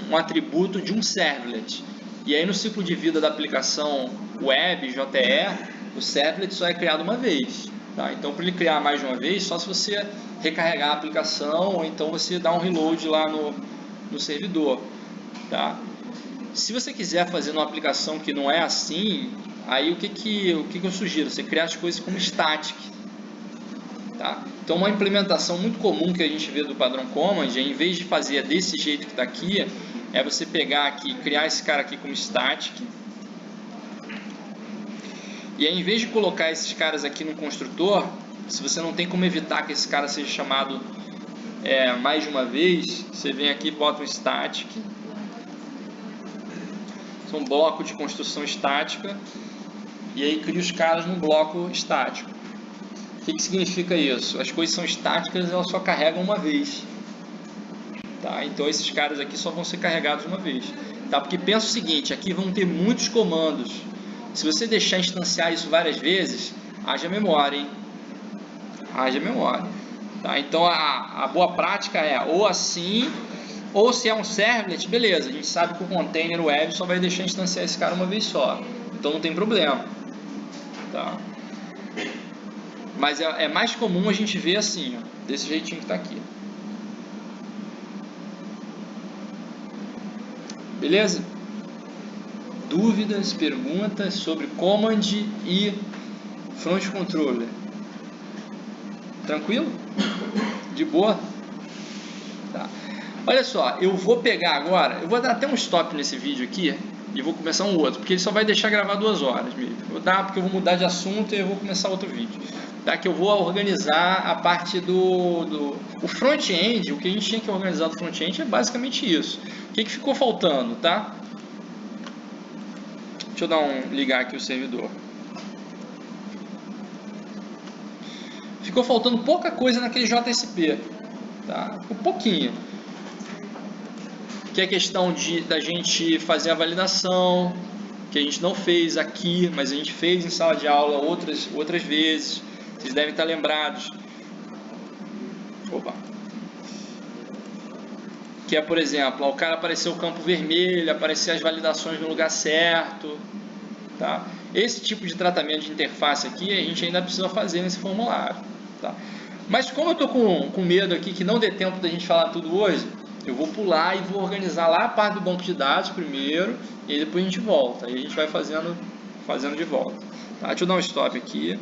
Speaker 1: um atributo de um servlet. E aí no ciclo de vida da aplicação web, JE, o servlet só é criado uma vez. Tá? Então para ele criar mais de uma vez, só se você recarregar a aplicação ou então você dá um reload lá no servidor. Tá? Se você quiser fazer uma aplicação que não é assim, aí o que eu sugiro? Você criar as coisas como static. Tá? Então uma implementação muito comum que a gente vê do padrão command é, em vez de fazer desse jeito que está aqui, é você pegar aqui, criar esse cara aqui como static, E aí, em vez de colocar esses caras aqui no construtor, se você não tem como evitar que esse cara seja chamado mais de uma vez, você vem aqui e bota um static. São um bloco de construção estática. E aí cria os caras num bloco estático. O que significa isso? As coisas são estáticas, elas só carregam uma vez. Tá? Então esses caras aqui só vão ser carregados uma vez. Tá? Porque pensa o seguinte, aqui vão ter muitos comandos. Se você deixar instanciar isso várias vezes, haja memória, hein? Haja memória. Tá? Então a boa prática é ou assim, ou se é um servlet, beleza. A gente sabe que o container web só vai deixar instanciar esse cara uma vez só. Então não tem problema. Tá? Mas é mais comum a gente ver assim, ó, desse jeitinho que está aqui. Beleza? Dúvidas, perguntas sobre Command e Front Controller? Tranquilo? De boa? Tá. Olha só, eu vou pegar agora, eu vou dar até um stop nesse vídeo aqui e vou começar um outro, porque ele só vai deixar gravar 2 horas mesmo. Vou dar porque eu vou mudar de assunto e eu vou começar outro vídeo. Tá? Que eu vou organizar a parte o front-end. O que a gente tinha que organizar do front-end é basicamente isso. O que ficou faltando, tá? Deixa eu ligar aqui o servidor. Ficou faltando pouca coisa naquele JSP, tá? Um pouquinho. Que é a questão da gente fazer a validação, que a gente não fez aqui, mas a gente fez em sala de aula outras vezes. Vocês devem estar lembrados. Opa. Que é, por exemplo, o cara apareceu o campo vermelho, aparecer as validações no lugar certo. Tá? Esse tipo de tratamento de interface aqui a gente ainda precisa fazer nesse formulário. Tá? Mas como eu estou com medo aqui que não dê tempo da gente falar tudo hoje, eu vou pular e vou organizar lá a parte do banco de dados primeiro e depois a gente volta. Aí a gente vai fazendo de volta. Tá? Deixa eu dar um stop aqui.